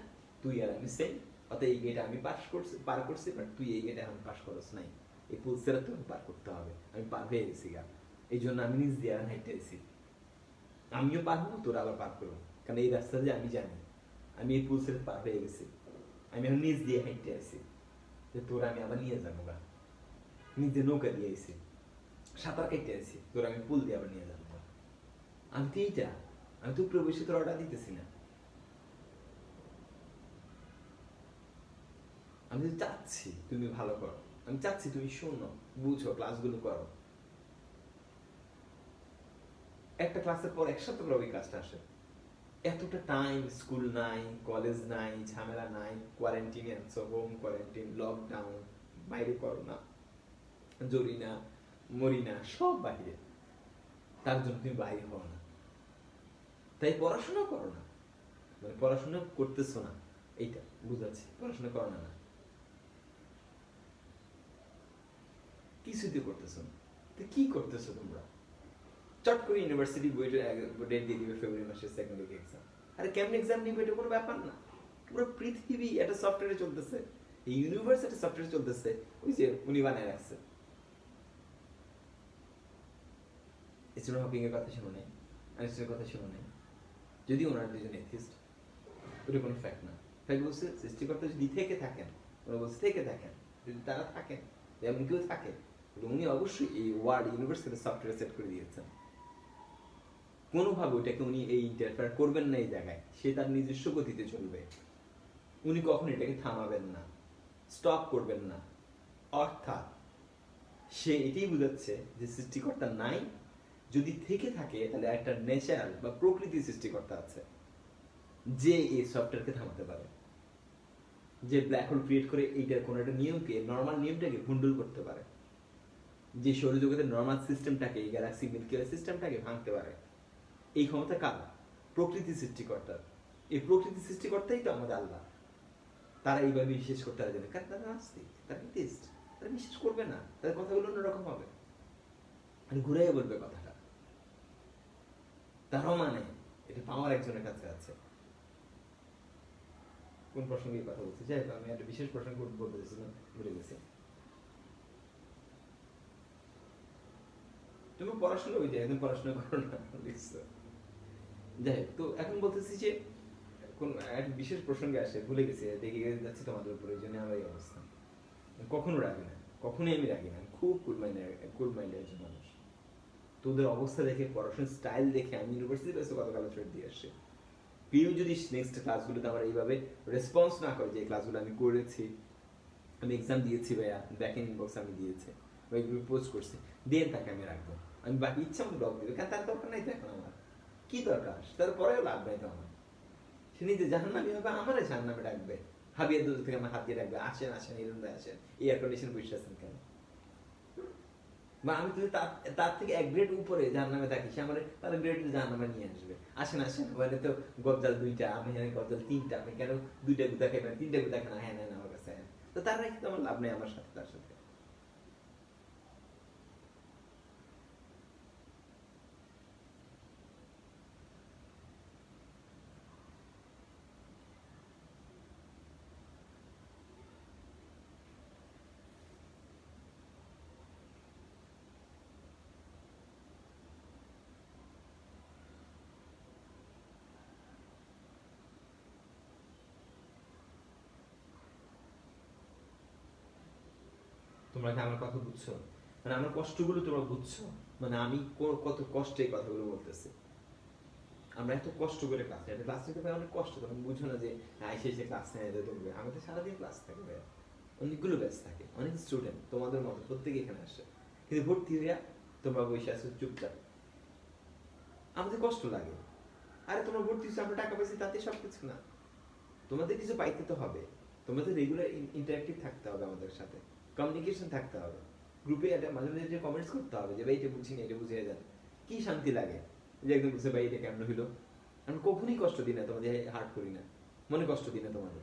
তুই আর আমি সেম। অত এই গেটে আমি পার করছি, বাট তুই এই গেটে এখন পাস করস নাই। এই পুলসেরা তোকে পার করতে হবে। আমি পার হয়ে গেছি গা, এই জন্য আমি নিজ দিয়ে হাইটে গেছি। আমিও পারবো, তোরা আবার পার করবো, কারণ এই রাস্তা দিয়ে আমি জানি। আমি এই পুলসেরা পার হয়ে গেছি, আমি এখন নিজ দিয়ে হাইটে আছি, যে তোরা আমি আবার নিয়ে যাবো গা। নিজে নৌকা দিয়ে আইছি, সাঁতার কেটে আছি, তোরা আমি পুল দিয়ে আবার নিয়ে যাবো। আমি তো এইটা, আমি তো প্রবেশিত অর্ডার দিতেছি না। আমি তো চাচ্ছি তুমি ভালো করো, আমি চাচ্ছি তুমি শোনো, বুঝো, ক্লাসগুলো করো। একটা ক্লাসের পর একসাথে করে ওই কাজটা আসে। এতটা টাইম, স্কুল নাই, কলেজ নাই, ঝামেলা নাই, কোয়ারেন্টিনে আছো, হোম কোয়ারেন্টিন, লকডাউন, বাইরে করোনা, জরিনা, মরিনা, সব বাইরে। তার জন্য তুমি বাইরে হও না, তাই পড়াশোনা করো না। মানে পড়াশোনা করতেছো না, এইটা বুঝাচ্ছি। পড়াশোনা করো না, কিছুতে করতেছো না। তো কি করতেছো তোমরা? চট করে ইউনিভার্সিটি ডেট দিয়ে দিবে ফেব্রুয়ারি মাসের সেকেন্ড উইক এক্সাম। আরে কেমন এক্সাম নিবে এটা কোনো ব্যাপার না। পুরো পৃথিবী একটা সফটওয়্যারে চলতেছে, এই ইউনিভার্স একটা সফটওয়্যারে চলতেছে, ওই যে উনি বানায় রাখছে। স্টিফেন হকিং এর কথা শুনো নাই, আইনস্টাইনের কথা শুনো নাই? যদি ওনারা দুজন এথিস্ট, ওটা কোনো ফ্যাক্ট না। ফ্যাক্ট বলছে সৃষ্টিকর্তা যদি থেকে থাকেন, ওরা বলছে থেকে থাকেন, যদি তারা থাকেন, এমন কেউ থাকে, উনি অবশ্যই এই ওয়ার্ড ইউনিভার্সিটি সফটওয়্যার সেট করে দিয়েছেন। কোনোভাবে ওইটাকে উনি এই ইন্টারফেয়ার করবেন না এই জায়গায়, সে তার নিজস্ব গতিতে চলবে। উনি কখনো এটাকে থামাবেন না, স্টপ করবেন না। অর্থাৎ সে এটাই বুঝাচ্ছে যে সৃষ্টিকর্তা নাই, যদি থেকে থাকে তাহলে একটা ন্যাচারাল বা প্রকৃতির সৃষ্টিকর্তা আছে, যে এই সফটওয়্যারকে থামাতে পারে, যে ব্ল্যাক হোল ক্রিয়েট করে এইটার কোনো একটা নিয়মকে, নর্মাল নিয়মটাকে ভুন্ডুল করতে পারে, যে সৌরজগতের নর্মাল সিস্টেমটাকে, এই গ্যালাক্সি মিল্কি ওয়ে সিস্টেমটাকে ভাঙতে পারে। এই ক্ষমতা কার? প্রকৃতি সৃষ্টিকর্তার। এই প্রকৃতি সৃষ্টিকর্তাই তো আমাদের আল্লাহ। তারা এইভাবে বিশ্বাস করতে পারে না, কারণ তারা নাস্তিক, তারা টেস্ট, তারা বিশ্বাস করবে না, তাদের কথাগুলো অন্যরকম হবে, ঘুরাই বলবে কথাটা। তারাও মানে এটা পাওয়ার একজনের কাছে আছে। কোন প্রসঙ্গে কথা বলছি? যাই হোক, আমি একটা বিশেষ প্রসঙ্গ বলতে চাইছিলাম, ভুলে গেছি। তুমি পড়াশোনা, ওই যে একদম পড়াশোনা করো না, লিখছো। যাই হোক, তো এখন বলতেছি যে কোন একটা বিশেষ প্রসঙ্গে আসে, ভুলে গেছি, দেখে যাচ্ছি তোমাদের উপরে, এই জন্য আমার এই অবস্থা। কখনো রাখি না, কখনোই আমি রাখি না, খুব কুল মাইন্ডের একজন মানুষ। তোদের অবস্থা দেখে, পড়াশোনার স্টাইল দেখে আমি ইউনিভার্সিটি বেসে গতকাল ফেরত দিয়ে আসছি। কেউ যদি নেক্সট ক্লাসগুলোতে আমার এইভাবে রেসপন্স না করে, যে ক্লাসগুলো আমি করেছি, আমি এক্সাম দিয়েছি ভাইয়া, ব্যাক ইনবক্স আমি দিয়েছি বা এগুলো পোস্ট করছি, দেন তাকে আমি রাখবো। আমি বাকি ইচ্ছা মতো ব্লগ দিবে, কারণ তার দরকার নাই তো এখন আমার। কি দরকার? তার পরেও লাভ নাই তো আমার। সে নিজে জাহান্নামী হবে, আমারে জাহান্নামে ডাকবে, হাবিয়ার দুধ থেকে আমার হাত দিয়ে ডাকবে, আসেন আসেন, এরকম আসেন, এয়ার কন্ডিশন বসে আছেন কেন? বা আমি যদি তার থেকে এক গ্রেড উপরে জাহান্নামে থাকি, সে আমার তার গ্রেড জাহান্নামে নিয়ে আসবে। আসেন আসেন, ওখানে তো গজ্জাল 2টা, আমি এখানে গজ্জাল 3টা, আপনি কেন 2টা গুদা খাইবেন, 3টা গুদা খান, হ্যাঁ নেন আমার কাছে। তো তার রাখি তো আমার লাভ নেই আমার সাথে, তার সাথে। তোমরা কি আমার কথা বুঝছো? মানে আমার কষ্টগুলো তোমরা বুঝছো? মানে আমি কত কষ্টে এই কথাগুলো বলতেছি। আমরা এত কষ্ট করে ক্লাস নিই, ক্লাস নিতে পাই অনেক কষ্ট, তখন বুঝো না যে এসে ক্লাস নেয় দেখবে। আমাদের সারাদিন ক্লাস থাকে ভাইয়া, অনেকগুলো ব্যাচ থাকে, অনেক স্টুডেন্ট তোমাদের মতো প্রত্যেকে এখানে আসে, কিন্তু ভর্তি হইয়া তোমরা বসে আছো চুপচাপ। আমাদের কষ্ট লাগে। আরে তোমরা ভর্তি হচ্ছে, আমরা টাকা পাইছি, তাতে সবকিছু না। তোমাদের কিছু পাইতে তো হবে, তোমাদের রেগুলার ইন্টারঅ্যাক্টিভ থাকতে হবে, আমাদের সাথে কমিউনিকেশন থাকতে হবে, গ্রুপে একটা মাঝে মাঝে যে কমেন্টস করতে হবে যে ভাই এটা বুঝি না, এটা বুঝিয়ে যান। কি শান্তি লাগে যে একদম বুঝছে ভাই এটা কেমন হইলো। আমি কখনই কষ্ট দিই না তোমাদের, হার্ট করি না, মনে কষ্ট দিই না তোমাদের।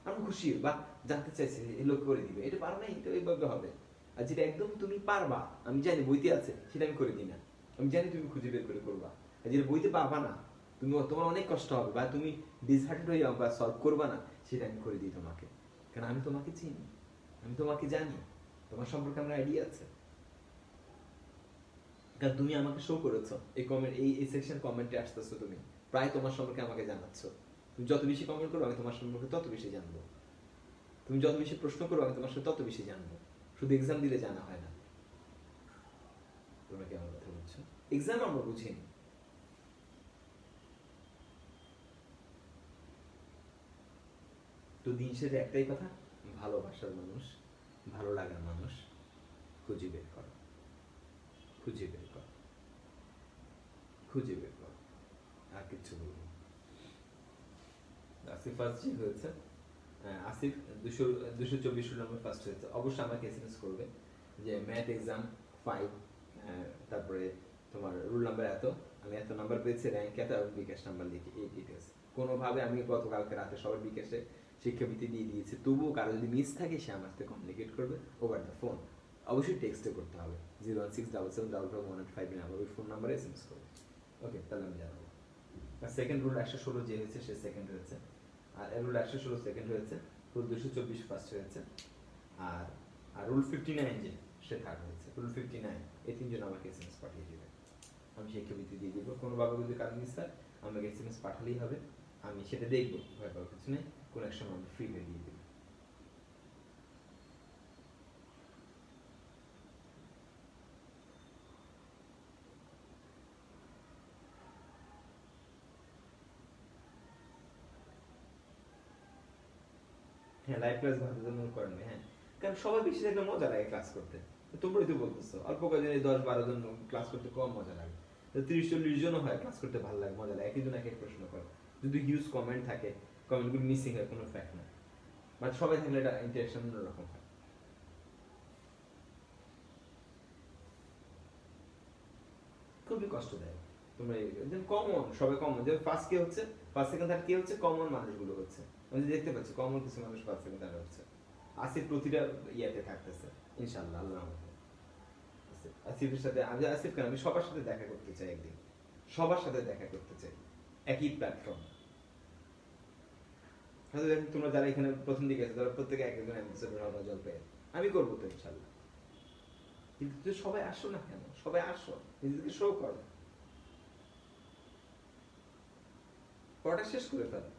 আমি খুশি বা জানতে চাইছি এই লোক করে দিবে, এটা পারো না, এটা এইভাবে হবে। আর যেটা একদম তুমি পারবা, আমি জানি বইতে আছে, সেটা আমি করে দিই না। আমি জানি তুমি খুঁজে বের করে করবা। আর যেটা বইতে পারবা না, তুমি তোমার অনেক কষ্ট হবে বা তুমি ডিসহার্টেড হয়ে যাও বা সলভ করবা না, সেটা আমি করে দিই তোমাকে। কারণ আমি তোমাকে চিনি, আমি তোমাকে জানি, তোমার সম্পর্কে আমার আইডিয়া আছে। কারণ তুমি আমাকে শো করেছো, এই কমেন্ট এই সেকশন কমেন্টে আসতেছো, তুমি প্রায় তোমার সম্পর্কে আমাকে জানাচ্ছ। তুমি যত বেশি কমেন্ট করো আমি তোমার সম্পর্কে তত বেশি জানবো। তুমি যত বেশি প্রশ্ন করো আমি তোমার সাথে তত বেশি জানবো। শুধু এক্সাম দিলে জানা হয় না। তোমরা কি আমার কথা বুঝছো? এক্সাম আমরা বুঝিনি। তো দিন শেষে একটাই কথা, ভালোবাসার মানুষ, ভালো লাগার মানুষ খুঁজে বের করো, খুঁজে বের করো, খুঁজে বের করো। আর কিচ্ছু বলবো না। আসিফ ফার্স্ট যে হয়েছে, আসিফ 224 রোল নম্বর ফার্স্ট হয়েছে। অবশ্যই আমাকে এসএমএস করবে যে ম্যাথ এক্সাম 5, তারপরে তোমার রোল নাম্বার এত, আমি এত নাম্বার পেয়েছি, র্যাঙ্ক এত, এবং বিকাশ নাম্বার লিখে এই ডিটেলস। কোনোভাবে আমি গতকালকে রাতে সবার বিকাশে শিক্ষাবৃত্তি দিয়ে দিয়েছি, তবুও কারো যদি মিস থাকে সে আমার সাথে কমিউনিকেট করবে ওভার দ্য ফোন। অবশ্যই টেক্সটে করতে হবে, 0167755 নাম্বার, ওই ফোন নাম্বারে এসএমএস করবে। ওকে, তাহলে আমি জানাবো। আর সেকেন্ড রুল 116 যে হয়েছে সে সেকেন্ড হয়েছে, আর রুল 116 সেকেন্ড হয়েছে, রুল 224 ফার্স্ট হয়েছে, আর আর রুল 59 যে সে থার্ড হয়েছে। রুল 59 এই তিনজন আমাকে এসএমএস পাঠিয়ে দিবে, আমি শিক্ষাবৃত্তি দিয়ে দিব। কোনোভাবে যদি কারণ মিস হয় আমাকে এসএমএস পাঠালেই হবে, আমি সেটা দেখবো, ভয় পাওয়ার কিছু নেই। কোনো এক সময় আমি ফ্রি হয়ে দিয়ে দেবো। হ্যাঁ, লাইভ ক্লাস বাধ্যতামূলক করেন, হ্যাঁ, কারণ সবাই বেশি থাকলে মজা লাগে ক্লাস করতে। তোমরাই তো বলতেছো অল্প কয়জন, 10-12 জন ক্লাস করতে কম মজা লাগে। 30-40 জনও হয়, ক্লাস করতে ভালো লাগে, মজা লাগে, একজন এক এক প্রশ্ন করে। যদি হিউজ কমেন্ট থাকে, কমেন্টগুলো মিসিং হয়, কোনো ফ্যাক্ট না, বাট সবাই থাকলে এটা ইন্টারেকশন অন্যরকম হয়। খুবই কষ্ট দেয়। তোমরা কমন, সবাই কমন, যে ফার্স্ট কে হচ্ছে, ফার্স্ট সেকেন্ড থার্ড কে হচ্ছে, কমন মানুষগুলো হচ্ছে। আমি দেখতে পাচ্ছি কমন কিছু মানুষ ফার্স্ট সেকেন্ড থার্ড হচ্ছে। আসিফ প্রতিটা ইয়াতে থাকতেছে ইনশাআল্লাহ, আল্লাহর রহমতে। আসিফের সাথে আমি, আসিফ কেন, আমি সবার সাথে দেখা করতে চাই একদিন, সবার সাথে দেখা করতে চাই, একই প্ল্যাটফর্ম। হয়তো তোমরা যারা এখানে প্রথম দিকে আছে তারা প্রত্যেকে এক একজন এপিসোডের আলাদা জল পেয়ে, আমি করবো তো ইনশাআল্লাহ। কিন্তু সবাই আসো না কেন? সবাই আসো, নিজেদেরকে শো করো, পড়াটা শেষ করে ফেলো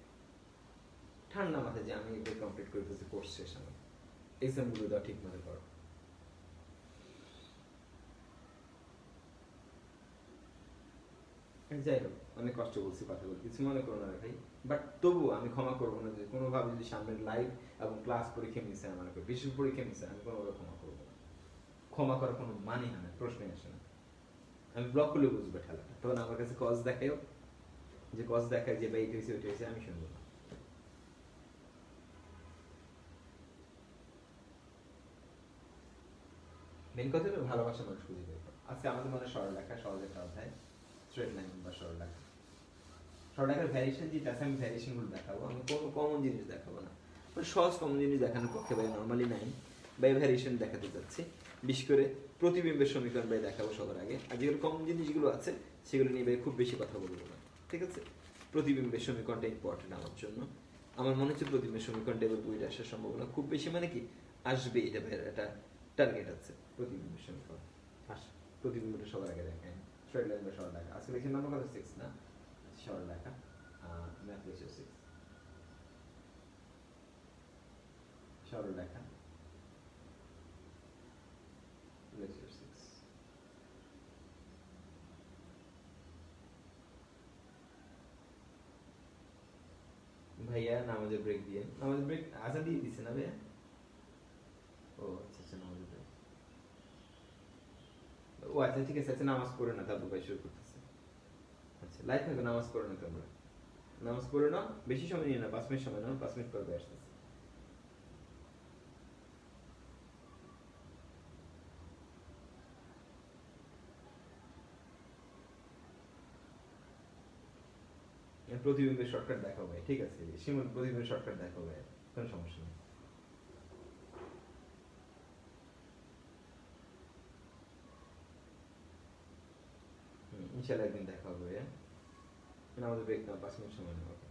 ঠান্ডা মাথায়, যে আমি এগুলো কমপ্লিট করে ফেলছি, কোর্স শেষ, আমার এক্সামগুলো দাও ঠিক মতো করো। যাই হোক, অনেক কষ্ট বলছি, কথা বলছি, কিছু মনে করো না ভাই, বাট তবুও আমি ক্ষমা করবো না যে কোনোভাবে যদি সামনের লাইভ এবং ক্লাস পরীক্ষা মিশে আমার করে, বিশেষ পরীক্ষা মিশে, আমি কোনোভাবে ক্ষমা করবো না। ক্ষমা করার কোনো মানে হয় না, প্রশ্নই আসে না। আমি ব্লক করলে বুঝবে ঠেলাটা, তখন আমার কাছে কজ দেখাও, যে কজ দেখায় যে ভাই এটা হয়েছে ওইটা হয়েছে, আমি শুনবো না। মেন কথা হলো ভালোবাসা মানুষ খুঁজে বের করে। আজকে আমাদের মনে সরলরেখা, সহজ একটা অধ্যায়, স্ট্রেট লাইন বা সরলরেখা। সরলরেখার ভ্যারিয়েশন যেটা আছে, আমি ভ্যারিয়েশনগুলো দেখাবো, আমি কোনো কমন জিনিস দেখাবো না। মানে সহজ কমন জিনিস দেখানোর পক্ষে ভাই নর্মালি নাই, বাই ভ্যারিয়েশন দেখাতে যাচ্ছি। বিশেষ করে প্রতিবিম্বের সমীকরণ বাই দেখাবো সবার আগে, আর যেগুলো কমন জিনিসগুলো আছে সেগুলো নিয়ে ভাই খুব বেশি কথা বলবো না, ঠিক আছে? প্রতিবিম্বের সমীকরণটা ইম্পর্টেন্ট আমার জন্য। আমার মনে হচ্ছে প্রতিবিম্বের সমীকরণটা এবার বইটা আসার সম্ভাবনা খুব বেশি, মানে কি আসবে, এটা ভাই একটা টার্গেট আছে প্রতিবিম্বের সমীকরণ। আস, প্রতিবিম্বটা সবার আগে দেখেন, স্ট্রেট লাইন বা সরলরেখা। আজকে দেখি নাম্বার কত, 6 না? সরলরেখা, ম্যাথ রেশিও 6, সরলরেখা, ভাইয়া নামাজের ব্রেক দিয়ে, নামাজের ব্রেক আজান দিয়ে দিছে না ভাইয়া? ও আচ্ছা আচ্ছা, নামাজের ব্রেক। ও আচ্ছা ঠিক আছে, আচ্ছা নামাজ পড়ে না, তারপর ভাই শুরু করতেছে। আচ্ছা লাইট থাকো, নামাজ পড়ে না তোমরা, নামাজ পড়ে না, বেশি সময় নিয়ে না, 5 মিনিট সময় নাও, 5 মিনিট পর ভাই আসতেছে। প্রতিবিম্বের শর্টকাট দেখাও ভাই, ঠিক আছে শিমুল, প্রতিবিম্বের শর্টকাট দেখাও ভাই, কোনো সমস্যা নেই। ইনশাল্লাহ একদিন দেখা হবে ভাইয়া। আমাদের ব্রেক নাও, 5 মিনিট সময় নাও। ওকে।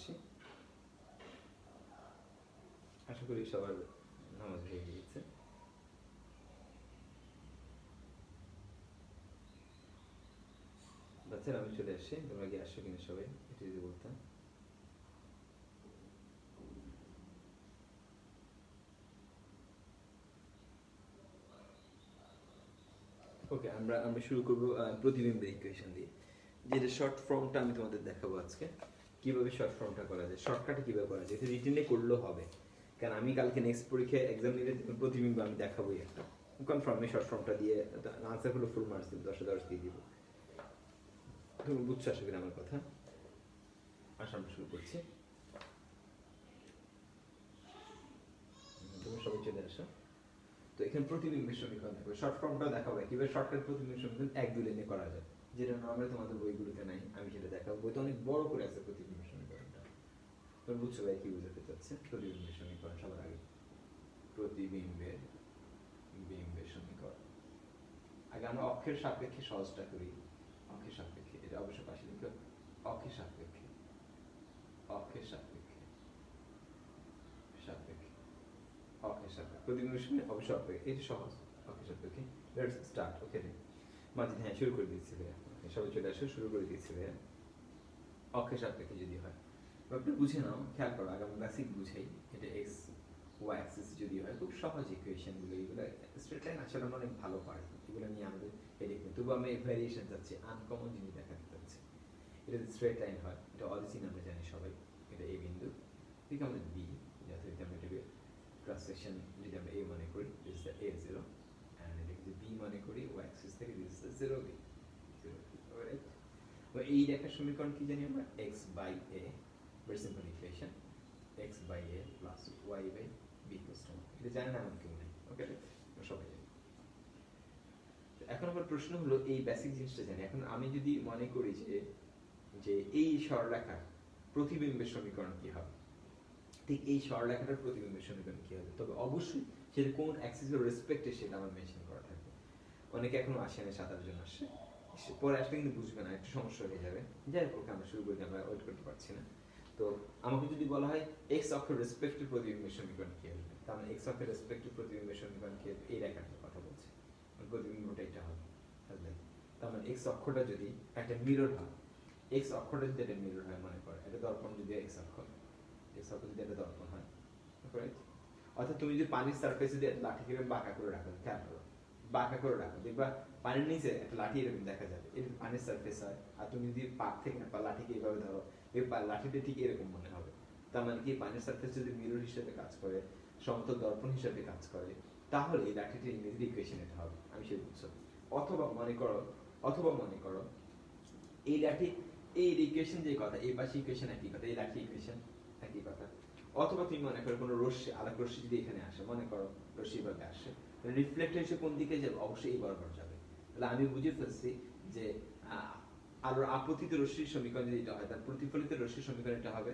আসি। আশা করি সবার নামাজ হয়ে গিয়েছে। বাচ্চারা আমি চলে আসছি, তোমরা কি আসছো কিনা সবাই এটা যদি বলতাম। ওকে, আমরা আমরা শুরু করব প্রতিবিম্বের ইকুয়েশন দিয়ে, যেটা শর্ট ফর্মটা আমি তোমাদের দেখাবো আজকে কিভাবে শর্ট ফর্মটা করা যায়, শর্টকাটে কিভাবে করা যায়। এটা রিটেনে করলেও হবে, কারণ আমি কালকে নেক্সট পরীক্ষায় এক্সাম নিলে প্রতিবিম্ব আমি দেখাবোই একটা কনফার্মে শর্ট ফর্মটা দিয়ে আনসার হলো ফুল মার্কস দিব, 10 দিয়ে দিব। তুমি বুঝছো আশা করি আমার কথা। আসা আমরা শুরু করছি, তুমি সবাই চলে আসো। তো এখানে প্রতিবিম্বের সমীকরণ থাকবে, শর্ট ফর্মটা দেখাবো কিভাবে শর্টকাট প্রতিবিম্বের সমীকরণ 1-2 লাইনে করা যায়, যেটা নরমালি তোমাদের বইগুলোতে নাই, আমি সেটা দেখাবো। বইতে অনেক বড় করে আছে প্রতিবিম্বের সমীকরণটা। তুমি বুঝছো ভাই কি বোঝাতে চাচ্ছে প্রতিবিম্বের সমীকরণ। সবার আগে প্রতিবিম্বের সমীকরণ আগে আমরা অক্ষের সাপেক্ষে সহজটা করি। অক্ষের সাপেক্ষে, এটা অবশ্য পাশে লিখো, অক্ষের সাপেক্ষে, অক্ষের সাপেক্ষে, সাপেক্ষে, অক্ষের সাপেক্ষে প্রতিবিম্বের সময় অবশ্য অপেক্ষে, এটা সহজ। অক্ষের সাপেক্ষে, লেটস স্টার্ট। ওকে মাঝে হ্যাঁ শুরু করে দিচ্ছি ভাইয়া, সবাই চলে আসো, শুরু করে দিচ্ছি ভাইয়া। অক্ষের সাপেক্ষে যদি হয়, একটু বুঝে নাও, খেয়াল করো, আগে আমরা বেসিক বুঝাই। এটা এক্স ওয়াই অ্যাক্সিস যদি হয়, খুব সহজ ইকুয়েশন গুলো, এগুলো স্ট্রেট লাইন আসলে আমরা অনেক ভালো পারি, এগুলো নিয়ে আমাদের হেডেক নেই। তবু আমি ভ্যারিয়েশন চাচ্ছি, আনকমন জিনিস দেখাতে চাচ্ছি। এটা যদি স্ট্রেট লাইন হয়, এটা অরিজিন আমরা জানি সবাই, এটা এ বিন্দু, ঠিক আমাদের বি, যথারীতি আমরা এটাকে ক্রস সেকশন যদি আমরা এ মনে করি, this is A zero, and এটাকে যদি বি মনে করি, ওয়াই অ্যাক্সিস থেকে this is zero B, right. এই রেখার সমীকরণ কি জানি আমরা, x by a, very simple equation, x by a plus y by b equals to 1। এটা জানি না এমন কেউ নেই, ওকে, সবাই জানি। এখন আমার প্রশ্ন হলো, এই বেসিক জিনিসটা জানি, এখন আমি যদি মনে করি যে যে এই সরলরেখার প্রতিবিম্বের সমীকরণ কি হবে, ঠিক এই সরলরেখাটার প্রতিবিম্বের সমীকরণ কি হবে, তবে অবশ্যই সেটা কোন অ্যাক্সিসের রেসপেক্টে সেটা আমার মেনশন করা থাকবে। অনেকে এখনো আসে না, 7-8 জন আসছে, পরে আসলে কিন্তু বুঝবে না, একটু সমস্যা হয়ে যাবে। যাই হোক, আমরা শুরু করি, আমরা ওয়েট করতে পারছি না। তো আমাকে যদি বলা হয় এক্স অক্ষের রেসপেক্টিভ প্রতিবিম্বের সমীকরণ কি আসবে, তার মানে এক্স অক্ষের রেসপেক্টিভ প্রতিবিম্বের সমীকরণ কি হবে, এই রেখাটার কথা বলছি, প্রতিবিম্বটা এটা হবে। তার মানে এক্স অক্ষটা যদি একটা মিরর হয়, এক্স অক্ষটা যদি একটা মিরর হয়, মনে করে এটা দর্পণ, যদি এক্স অক্ষ যদি একটা দর্পণ হয়, রাইট। অর্থাৎ তুমি যদি পানির সারফেসে দিয়ে লাঠি কিরকম বাঁকা করে রাখো, খেয়াল করো, বাঁকা করে রাখো, দেখবা পানির নিচে একটা লাঠি এরকম দেখা যাবে, এটা পানির সারফেস হয়। আর তুমি যদি পাক থেকে না লাঠিকে এইভাবে ধরো, এই লাঠিটা ঠিক এরকম মনে হবে। তার মানে কি, পানির সারফেস যদি মিরর হিসেবে কাজ করে, সমতল দর্পণ হিসেবে কাজ করে, তাহলে এই লাঠিটির ইংরেজি ইকুয়েশন এটা হবে, আমি সেটা বুঝছো। অথবা মনে করো এই লাঠি, এই ইকুয়েশন যে কথা, এই পাশে ইকুয়েশন একই কথা, এই লাঠি ইকুয়েশন একই কথা। অথবা তুমি মনে করো কোনো রশ্মি, আলোক রশ্মি যদি এখানে আসে, মনে করো রশ্মি ভাবে আসে, রিফ্লেক্ট হয়ে কোন দিকে যাবে, অবশ্যই এই বরাবর যাবে। তাহলে আমি বুঝে ফেলছি যে আলোর আপতিত রশ্মির সমীকরণ যদি এটা হয়, তার প্রতিফলিত রশ্মির সমীকরণ এটা হবে।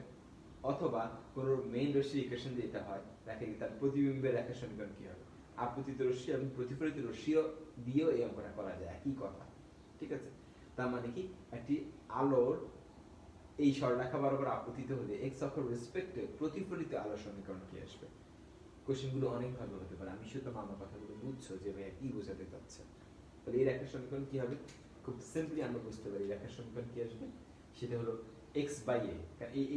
অথবা কোনো মেইন রশ্মির ইকুয়েশন যদি এটা হয়, দেখে তার প্রতিবিম্বের রেখার সমীকরণ কি হবে। আপতিত রশ্মি এবং প্রতিফলিত রশ্মিও দিয়েও এই অঙ্কটা করা যায়, একই কথা, ঠিক আছে। তার মানে কি, একটি আলোর এই সরলরেখা বরাবর আপতিত হলে এক্স অক্ষের রেসপেক্টে প্রতিফলিত আলোর সমীকরণ কি আসবে। কোশ্চেনগুলো অনেক ভালো হতে পারে, আমি শুধু আমার কথাগুলো বুঝছো যে ভাইয়া কি বোঝাতে চাচ্ছে। তাহলে এই রেখার সমীকরণ কি হবে, খুব সিম্পলি আমরা বুঝতে পারি রেখার সমীকরণ কি আসবে, সেটা হলো x বাই a,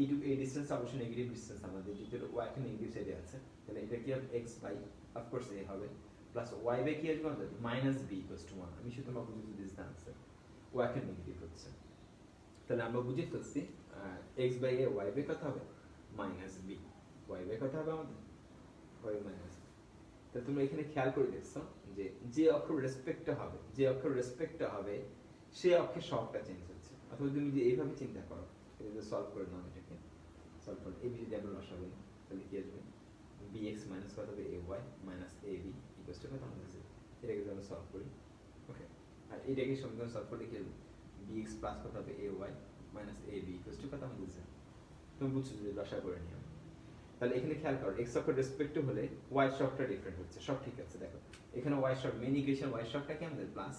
এইটুকু এই ডিসটেন্স অবশ্যই নেগেটিভ ডিসটেন্স আমাদের, যেহেতু y একটা নেগেটিভ সাইডে আছে, তাহলে এটা কি হবে, x বাই অফকোর্স a হবে, প্লাস y বাই কি আসবে আমাদের, মাইনাস b ইকুয়ালস টু 1। আমি শুধু তোমাকে বুঝিয়ে দিস দ্য আনসার, y একটা নেগেটিভ হচ্ছে। তাহলে আমরা বুঝে ফেলছি x by a, y by কত হবে, মাইনাস b, y বাই কত হবে আমাদের, y মাইনাস। তাহলে তুমি এখানে খেয়াল করে দেখছো যে যে অক্ষর রেসপেক্টটা হবে, যে অক্ষর রেসপেক্টটা হবে, সে অক্ষের সহগটা চেঞ্জ হচ্ছে। অথবা তুমি যদি এইভাবে চিন্তা করো, এটা সলভ করে নাও, এটাকে সলভ করে এই যদি আমরা বসাবো, তাহলে কি আসবে, bx মাইনাস কত হবে, ay minus ab equals to কত আমাদের, এটাকে যদি আমরা সলভ করি, ওকে। আর এটাকে সমীকরণ সলভ করলে কি হবে, bx প্লাস কত হবে, ay minus ab equals to কত আমাদের, তুমি বুঝছো যদি দশা করে নিও। তাহলে এখানে খেয়াল করো, x অক্ষের রেসপেক্টিভ হলে y শকটা ডিফারেন্ট হচ্ছে, সব ঠিক আছে। দেখো এখানে y শক, মেইন ইকুয়েশন y শকটা কি আমাদের প্লাস,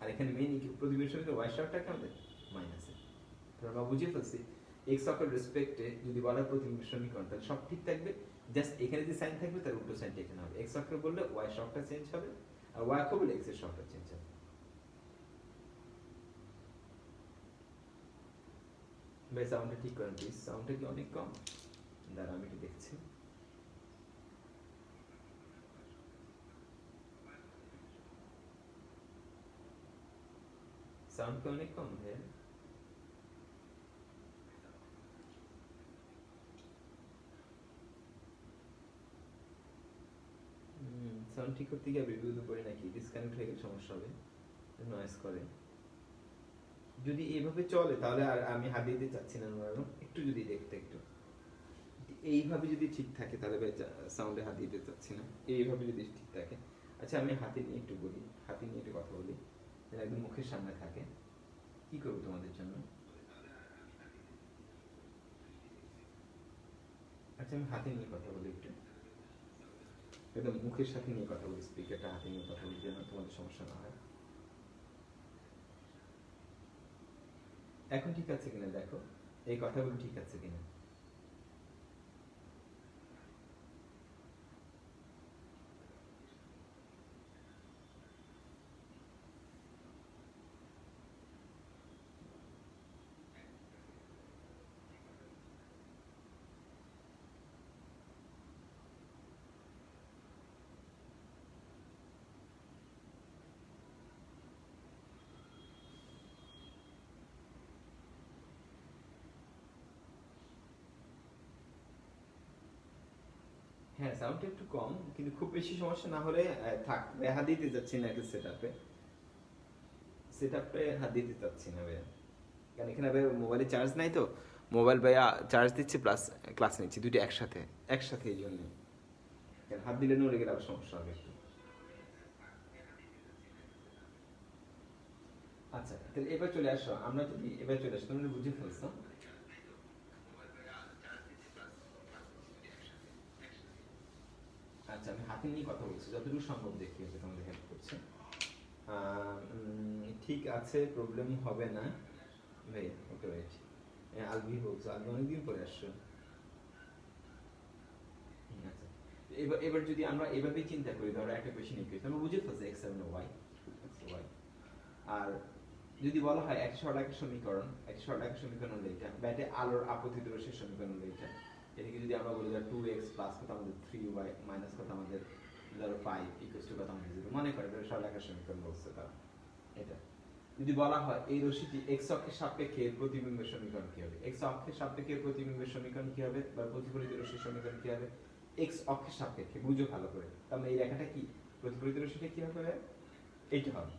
আর এখানে মেইন প্রতিবিম্বের সমীকরণ y শকটা কি আমাদের মাইনাস। তাহলে আমরা বুঝে ফেলছি এক্স অক্ষের রেসপেক্টে যদি বলা হয় প্রতিবিম্ব সমীকরণ তাহলে সব ঠিক থাকবে, জাস্ট এখানে যে সাইন থাকবে তার উল্টো সাইনটা এখানে হবে। এক্স অক্ষে বললে ওয়াই শকটা চেঞ্জ হবে, আর ওয়াই অক্ষে বললে এক্স এর শকটা চেঞ্জ হবে। ভাই সাউন্ডটা ঠিক করেন প্লিজ, সাউন্ডটা কি অনেক কম? দাঁড়া আমি একটু দেখছি। সাউন্ড কি অনেক কম ভাইয়া? সাউন্ড ঠিক করতে গিয়ে রিভিউ তো করি নাকি, ডিসকানেক্ট হয়ে গেলে সমস্যা হবে, নয়েজ করে। যদি এইভাবে চলে তাহলে আর আমি হাত দিতে চাচ্ছি না, একটু যদি দেখতে একটু এইভাবে যদি ঠিক থাকে তাহলে সাউন্ডে হাত দিতে চাচ্ছি না, এইভাবে যদি ঠিক থাকে। আচ্ছা আমি হাতে নিয়ে একটু বলি, হাতে নিয়ে একটু কথা বলি, একদম মুখের সামনে থাকে, কি করবো তোমাদের জন্য? আচ্ছা আমি হাতে নিয়ে কথা বলি একটু, একদম মুখের সাথে নিয়ে কথা বলি, স্পিকারটা হাতে নিয়ে কথা বলি যেন তোমাদের সমস্যা না হয়। এখন ঠিক আছে কিনা দেখো, এই কথাগুলো ঠিক আছে কিনা। হ্যাঁ সাউন্ডটা একটু কম, কিন্তু খুব বেশি সমস্যা না হলে থাক, হাত দিতে যাচ্ছি না একটা সেটআপে, সেটআপে হাত দিতে চাচ্ছি না ভাইয়া, কারণ এখানে ভাই মোবাইলে চার্জ নাই তো, মোবাইল ভাইয়া চার্জ দিচ্ছে প্লাস ক্লাস নিচ্ছি, দুইটা একসাথে একসাথে, এই জন্য হাত দিলে নড়ে গেলে আবার সমস্যা হবে একটু। আচ্ছা তাহলে এবার চলে আসো, আমরা যদি এবার চলে আসো, তোমরা বুঝে ফেলছো। আচ্ছা আমি হাতে নিয়ে কথা বলছি, যতটুকু সম্ভব দেখি হচ্ছে তোমাদের হেল্প করছে। ঠিক আছে, প্রবলেম হবে না ভাই, ওকে রাইট। আলভি বলছো, আলভি অনেকদিন পরে আসছো। আচ্ছা এবার এবার যদি আমরা এভাবেই চিন্তা করি, ধরো একটা কোয়েশ্চেন ইকুয়েশন আমরা বুঝে ফেলছি এক্স এবং ওয়াই, ওয়াই, আর যদি বলা হয় এক সরলাখের সমীকরণ, এক সরলাখের সমীকরণ হলো এটা, বা এটা আলোর আপতিত রশ্মির সমীকরণ হলো এটা, এটাকে যদি আমরা বলি ধর 2x প্লাস কত আমাদের 3y মাইনাস কত আমাদের ধরো 5 ইকুয়ালস টু কত আমাদের 0, মনে করে এটা সরলাখের সমীকরণ বলছে তারা। এটা যদি বলা হয় এই রশ্মিটি x অক্ষের সাপেক্ষে প্রতিবিম্বের সমীকরণ কি হবে, x অক্ষের সাপেক্ষে প্রতিবিম্বের সমীকরণ কি হবে, বা প্রতিফলিত রশ্মির সমীকরণ কি হবে, x অক্ষের সাপেক্ষে, বুঝো ভালো করে, তার মানে এই রেখাটা কি, প্রতিফলিত রশ্মিটা কি হবে, এইটা হবে।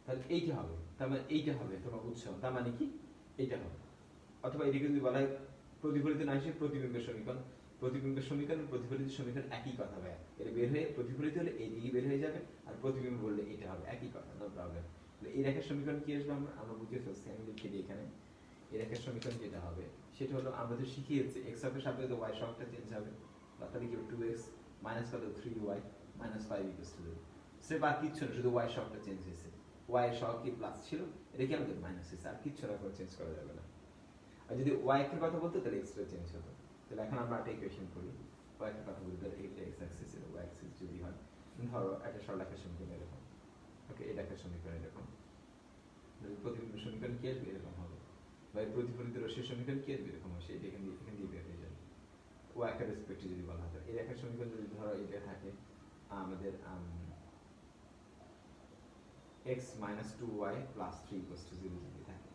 তাহলে এইটা হবে, তার মানে এইটা হবে, তোমরা বুঝছো, তার মানে কি এইটা হবে। অথবা এদিকে যদি বলা হয় প্রতিফলিত না হিসেবে প্রতিবিম্বের সমীকরণ, প্রতিবিম্বের সমীকরণ প্রতিফলিত সমীকরণ একই কথা ভাই, এটা বের হয়ে প্রতিফলিত হলে এইদিকে বের হয়ে যাবে, আর প্রতিবিম্ব বললে এটা হবে, একই কথা, নো প্রবলেম। এই রেখার সমীকরণ কি আসবে, আমরা বুঝে ফেলছি, আমি লিখে দিই এখানে। এই রেখার সমীকরণ যেটা হবে সেটা হলো, আমরা তো শিখিয়েছি এক্স অক্ষের সাপেক্ষে ওয়াই সহগটা চেঞ্জ হবে, তাহলে কি 2x মাইনাস কত 3y মাইনাস 5 ইকুয়ালস টু 0, সে বাদ কিচ্ছু না, শুধু ওয়াই সহগটা চেঞ্জ হয়েছে, ওয়াই এর সহগ কি প্লাস ছিল, এটা কি আমাদের মাইনাস হয়েছে, আর কিচ্ছু না করে চেঞ্জ করা যাবে না। আর যদি ওয়াই এর কথা বলতো তাহলে এক্স টা চেঞ্জ হতো। তাহলে এখন আমরা একটা ইকুয়েশন করি, ওয়াই এর কথা বলতে তাহলে এটা এক্স অ্যাক্সিস এর ওয়াই অ্যাক্সিস যদি হয়, ধরো একটা সরলরেখার সমীকরণ এরকম, ওকে এই রেখার সমীকরণ এরকম, যদি প্রতিবিম্ব সমীকরণ কি আসবে এরকম হবে, বা প্রতিফলিত রশ্মির সমীকরণ কি আসবে এরকম হবে, সেটা এখান দিয়ে বের হয়ে যাবে। ওয়াই এর রেসপেক্টে যদি বলা হয়, এই রেখার সমীকরণ যদি ধরো এটা থাকে আমাদের x minus 2y plus 3 equals to 0 যদি থাকে,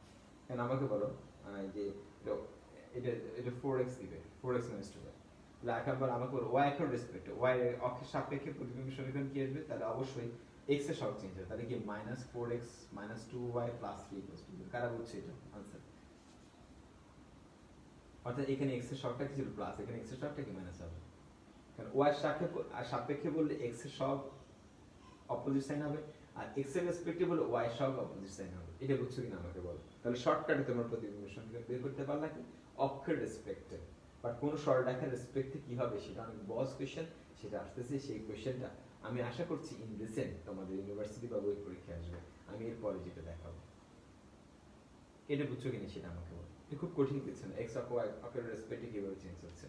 এখন আমাকে বলো যে এটা এটা 4x দিবে, 4x minus 2y, তাহলে একবার আমাকে বলো y এর রেসপেক্টে, y এর অক্ষের সাপেক্ষে প্রতিবিম্ব সমীকরণ কি আসবে, তাহলে অবশ্যই x এর সহগ চেঞ্জ হবে, তাহলে কি minus 4x minus 2y plus 3 equals to 0, কারা বুঝছে এটা आंसर? অর্থাৎ এখানে x এর সহগটা কি ছিল প্লাস, এখানে x এর সহগটা কি মাইনাস হবে, কারণ y এর সাপেক্ষে বললে x এর সহগ অপোজিট সাইন হবে, আর x এর রেসপেক্টে বলে y এর সহগ অপোজিট সাইন হবে, এটা বুঝছো কিনা আমাকে বলো। তাহলে শর্টকাটে তোমরা প্রতিবিম্ব সমীকরণ বের করতে পারলা কি, অক্ষের রেসপেক্টে, বাট কোন সরলরেখার রেসপেক্টে কি হবে সেটা অনেক বড় কোশ্চেন, সেটা আসতেছে, সেই কোয়েশ্চেনটা আমি আশা করছি ইন রিসেন্ট তোমাদের ইউনিভার্সিটি বা বই পরীক্ষা আসবে, আমি এরপরে যেটা দেখাবো। এটা বুঝছো কিনা সেটা আমাকে বলো। এটা খুব কঠিন কিছু না, এক্স অক্ষরের রেসপেক্টে কিভাবে চেঞ্জ হচ্ছে।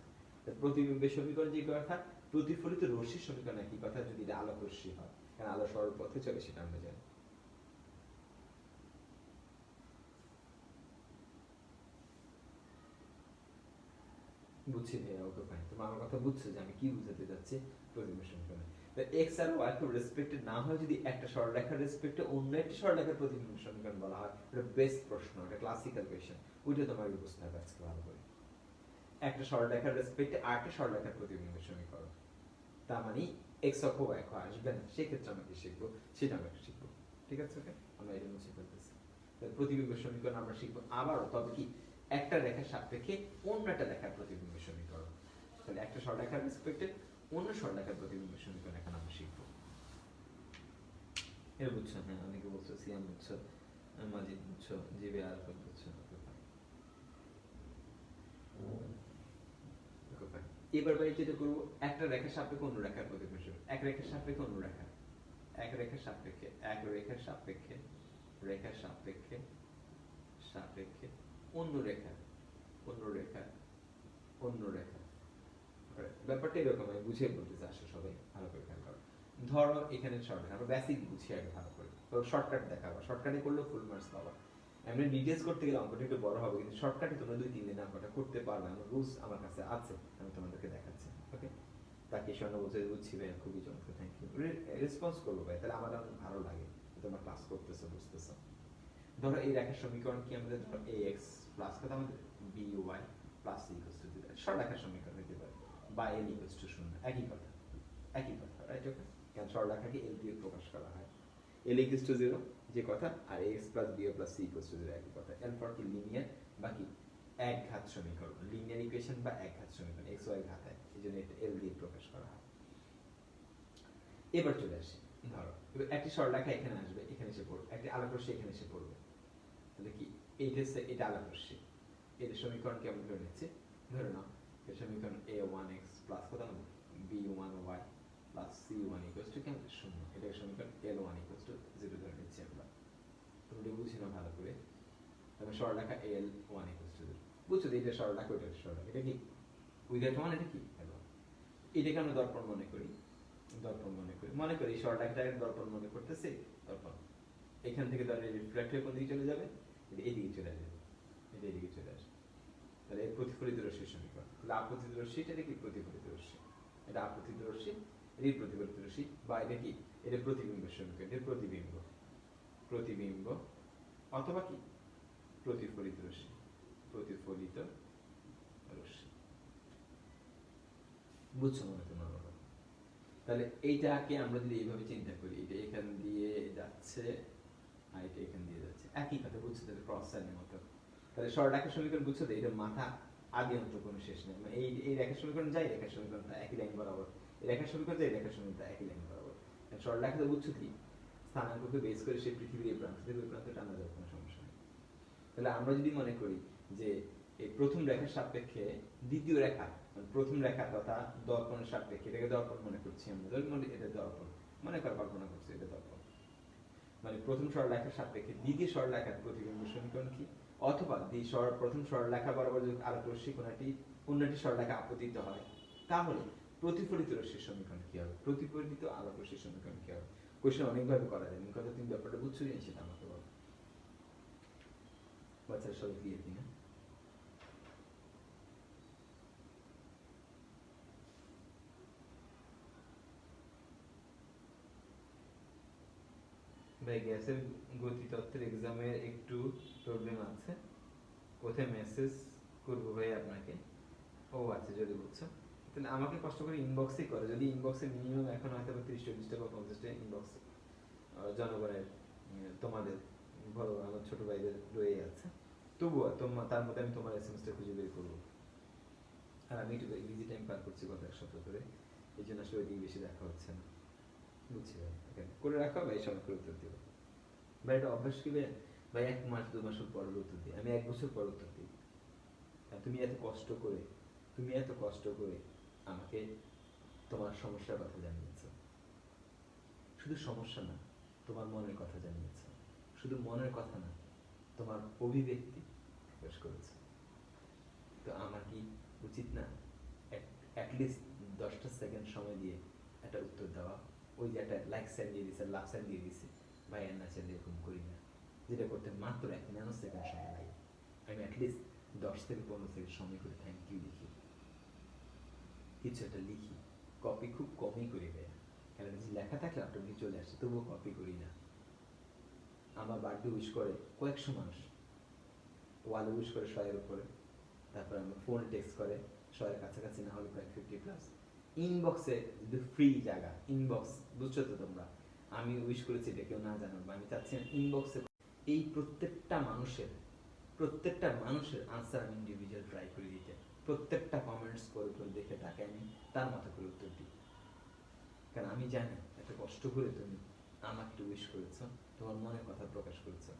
প্রতিবিম্বের সমীকরণ যে কথা, প্রতিফলিত রশ্মির সমীকরণ একই কথা যদি এটা আলোক রশ্মি হয়, কারণ আলো সরল পথে চলে সেটা আমরা জানি। বুঝছি ভাইয়া, ওকে ফাইন, তোমার আমার কথা বুঝছো যে আমি কি বুঝাতে যাচ্ছি প্রতিবিম্ব সমীকরণে। এক্স আর ওয়াই খুব রেসপেক্টেড না হয় যদি একটা সরলরেখার রেসপেক্টে অন্য একটি সরলরেখার প্রতিবিম্ব সমীকরণ বলা হয়, এটা বেস্ট প্রশ্ন, এটা ক্লাসিক্যাল কোয়েশ্চেন, ওইটা তোমাকে বুঝতে হবে আজকে ভালো করে। একটা সরলরেখার রেসপেক্টে আরেকটা সরলরেখার প্রতিবিম্ব সমীকরণ, তার মানে এক্স অক্ষ ওয়াই অক্ষ আসবে না, সেক্ষেত্রে আমরা কি শিখবো সেটা আমরা শিখবো। ঠিক আছে, ওকে, আমরা এটা মুছে ফেলতেছি। প্রতিবিম্ব সমীকরণ আমরা শিখবো আবারও, তবে কি একটা রেখার সাপেক্ষে অন্য একটা রেখার প্রতিবিম্ব সমীকরণ। তাহলে একটা সরলরেখার রেসপেক্টে অন্য সরলরেখার প্রতিবিম্ব সমীকরণ এখন আমরা শিখবো। এটা বুঝছো? হ্যাঁ, অনেকে বলছো সিয়াম বুঝছো, মাজিদ বুঝছো, জিবে আরফাত বুঝছো। এবার ভাই যেটা করবো, একটা রেখার সাপেক্ষে অন্য রেখার প্রতিবিম্ব সমীকরণ, এক রেখার সাপেক্ষে অন্য রেখা, এক রেখার সাপেক্ষে, এক রেখার সাপেক্ষে, রেখার সাপেক্ষে, সাপেক্ষে অন্য রেখা, অন্য রেখা, অন্য রেখা। ব্যাপারটা এরকম, আমি বুঝিয়ে বলতেছি, আসো সবাই ভালো করে খেয়াল করো। ধরো এখানে শর্টকাট, আমরা বেসিক বুঝিয়ে আগে ভালো করে, তো শর্টকাট দেখাবো, শর্টকাটে করলেও ফুল মার্কস পাবা। এমনি ডিটেলস করতে গেলে অঙ্কটা একটু বড় হবে, কিন্তু শর্টকাটে তোমরা 2-3 দিনে অঙ্কটা করতে পারবে, আমার রুলস আমার কাছে আছে, আমি তোমাদেরকে দেখাচ্ছি। ওকে, তাকে স্বর্ণ বলতে বুঝছি ভাই, খুবই চমৎকার, থ্যাংক ইউ, রেসপন্স করবো ভাই, তাহলে আমার অনেক ভালো লাগে তোমার ক্লাস করতেছো, বুঝতেছো। ধরো এই রেখার সমীকরণ কি আমাদের, ধরো ax প্লাস কত আমাদের by plus c equal to 0, সরলরেখার সমীকরণ হতে পারে, বা l ইকুয়াল টু 0, একই কথা, একই কথা, রাইট? ওকে, কারণ সরলরেখাকে l দিয়ে প্রকাশ করা হয়, l ইকুয়াল টু 0 যে কথা, আর ax plus by plus c equal to 0 একই কথা। l ফর কি লিনিয়ার, বাকি একঘাত সমীকরণ, লিনিয়ার ইকুয়েশন বা একঘাত সমীকরণ, x y ঘাতায়, এইজন্য এটা l দিয়ে প্রকাশ করা হয়। এবার চলে আসি, ধরো এবার একটি সরলরেখা এখানে আসবে, এখানে এসে পড়বে, একটি আলোক রশ্মি এখানে এসে পড়বে, তাহলে কি এইটা এটা আলোক রশ্মি, এর সমীকরণ কেমন ধরে নিচ্ছে, ধরে নাও এর সমীকরণ a1x প্লাস কত হবে b1y plus c1 equals to কেমন 0, এটার সমীকরণ l1 ইকুয়ালস টু 0 ধরে নিচ্ছি আমরা। তোমরা বুঝি না ভালো করে, তাহলে সরলরেখা l1 ইকুয়ালস টু 0, বুঝছো তো, এটা সরলরেখা, ওইটা সরলরেখা, এটা কি উইদাউট ওয়ান, এটা কি l1, এটাকে আমরা দর্পণ মনে করি, দর্পণ মনে করি সরলরেখাটাকে দর্পণ মনে করতেছি, দর্পণ এখান থেকে ধরে রিফ্লেক্ট হয়ে কোন দিকে চলে যাবে, এটা এদিকে চলে যাবে, এটা এদিকে চলে আসবে, তাহলে এই প্রতিফলিত রশ্মির সমীকরণ। তাহলে আপতিত রশ্মি, এটা কি প্রতিফলিত রশ্মি, এটা আপতিত রশ্মি, এই প্রতিফলিত রশ্মি, বা এটা কি, এটা প্রতিবিম্বের সমীকরণ, এটা প্রতিবিম্ব, প্রতিবিম্ব অথবা কি প্রতিফলিত রশ্মি, প্রতিফলিত রশ্মি, বুঝছো মনে তোমার কথা? তাহলে এইটাকে আমরা যদি এইভাবে চিন্তা করি, এটা এখান দিয়ে যাচ্ছে আর এটা এখান দিয়ে যাচ্ছে, একই কথা, বুঝছো? তাহলে ক্রস সাইনের মতো, তাহলে সরলরেখার সমীকরণ বুঝছো তো, এটা মাথা আদি অন্ত কোনো শেষ নেই, এই এই রেখার সমীকরণ যায়, রেখার সমীকরণটা একই লাইন বরাবর, এই রেখার সমীকরণ যায়, রেখার সমীকরণটা একই লাইন বরাবর। সরলরেখাতে বুঝছো কি, স্থানাঙ্ককে বেস করে সেই পৃথিবীর এই প্রান্ত থেকে ওই প্রান্তে টানা যাবে, কোনো সমস্যা নেই। তাহলে আমরা যদি মনে করি যে এই প্রথম রেখার সাপেক্ষে দ্বিতীয় রেখা, প্রথম রেখা তথা দর্পণের সাপেক্ষে, এটাকে দর্পণ মনে করছি আমরা, ধরুন এটা দর্পণ মনে কর, কল্পনা করছি এটা দর্পণ, মানে প্রথম সরলরেখার সাপেক্ষে দ্বিতীয় সরলরেখার প্রতিবিম্ব সমীকরণ কি, অথবা প্রথম সরলরেখা বরাবর যদি আলোক রশ্মি কোনটি অন্য একটি সরলরেখা আপতিত হয়, তাহলে প্রতিফলিত রশ্মির সমীকরণ কি হবে, প্রতিফলিত আলোক রশ্মির সমীকরণ কি হবে। কোশ্চেন অনেকভাবে করা যায়, কথা তুমি ব্যাপারটা বুঝছো কিনা সেটা আমাকে বলো। বাচ্চারা সবাই ক্লিয়ার কিনা? ভাই গ্যাসের গতিতত্ত্বের এক্সামে একটু প্রবলেম আছে, কোথায় মেসেজ করবো ভাই আপনাকে? ও আচ্ছা, যদি বুঝছো তাহলে আমাকে কষ্ট করে ইনবক্সই করে, যদি ইনবক্সে মিনিমাম এখন হয়তো 30-40টা বা 50টা ইনবক্স জনগণের, তোমাদের বড় আমার ছোট ভাইদের রয়ে আছে, তবুও তার মধ্যে আমি তোমার এসএমএসটা খুঁজে বের করবো। আর আমি একটু বিজি টাইম পার করছি গত এক সপ্তাহ ধরে, এই জন্য আসলে ওইদিকে বেশি দেখা হচ্ছে না, বুঝছি ভাই, করে রাখো ভাই, সময় করে উত্তর দেবো ভাই, এটা অভ্যাস কি ভাই, 1 মাস 2 মাস পর উত্তর দিই, আমি 1 বছর পর উত্তর দিই। তুমি এত কষ্ট করে আমাকে তোমার সমস্যার কথা জানিয়েছো। শুধু সমস্যা না, তোমার মনের কথা জানিয়েছো। শুধু মনের কথা না, তোমার অভিব্যক্তি প্রকাশ করেছো। তো আমার কি উচিত না অ্যাটলিস্ট 10টা সেকেন্ড সময় দিয়ে একটা উত্তর দেওয়া? ওই যে একটা লাইক সাইন দিয়ে দিছে, লাভ সাইন দিয়ে দিছে, ভাই আর না চাইলে এরকম করি না, যেটা করতে মাত্র 1 ন্যানো সেকেন্ড সময় লাগে। আমি অ্যাটলিস্ট 10 থেকে 15 সেকেন্ড সময় করে থ্যাংক ইউ লিখি, কিছু একটা লিখি। কপি খুব কমই করি ভাই, কারণ লেখা থাকলে অটোমেটিক চলে আসে, তবুও কপি করি না। আমার বার্থডে উইশ করে কয়েকশো মানুষ, ওয়ালে উইশ করে 100 এর উপরে, তারপর আমার ফোনে টেক্সট করে 100 এর কাছাকাছি, না হলে প্রায় 50+। ইনবক্সে যদি ফ্রি জায়গা, ইনবক্স বুঝছো তো তোমরা, আমি উইশ করেছি এটা কেউ না জানো, বা আমি চাচ্ছি না ইনবক্সে এই প্রত্যেকটা মানুষের আনসার আমি ইন্ডিভিজুয়াল ট্রাই করে দিতে, প্রত্যেকটা কমেন্টস করে করে দেখে তাকে আমি তার মতো করে উত্তর দিই। কারণ আমি জানি এত কষ্ট করে তুমি আমাকে উইশ করেছো, তোমার মনের কথা প্রকাশ করেছো,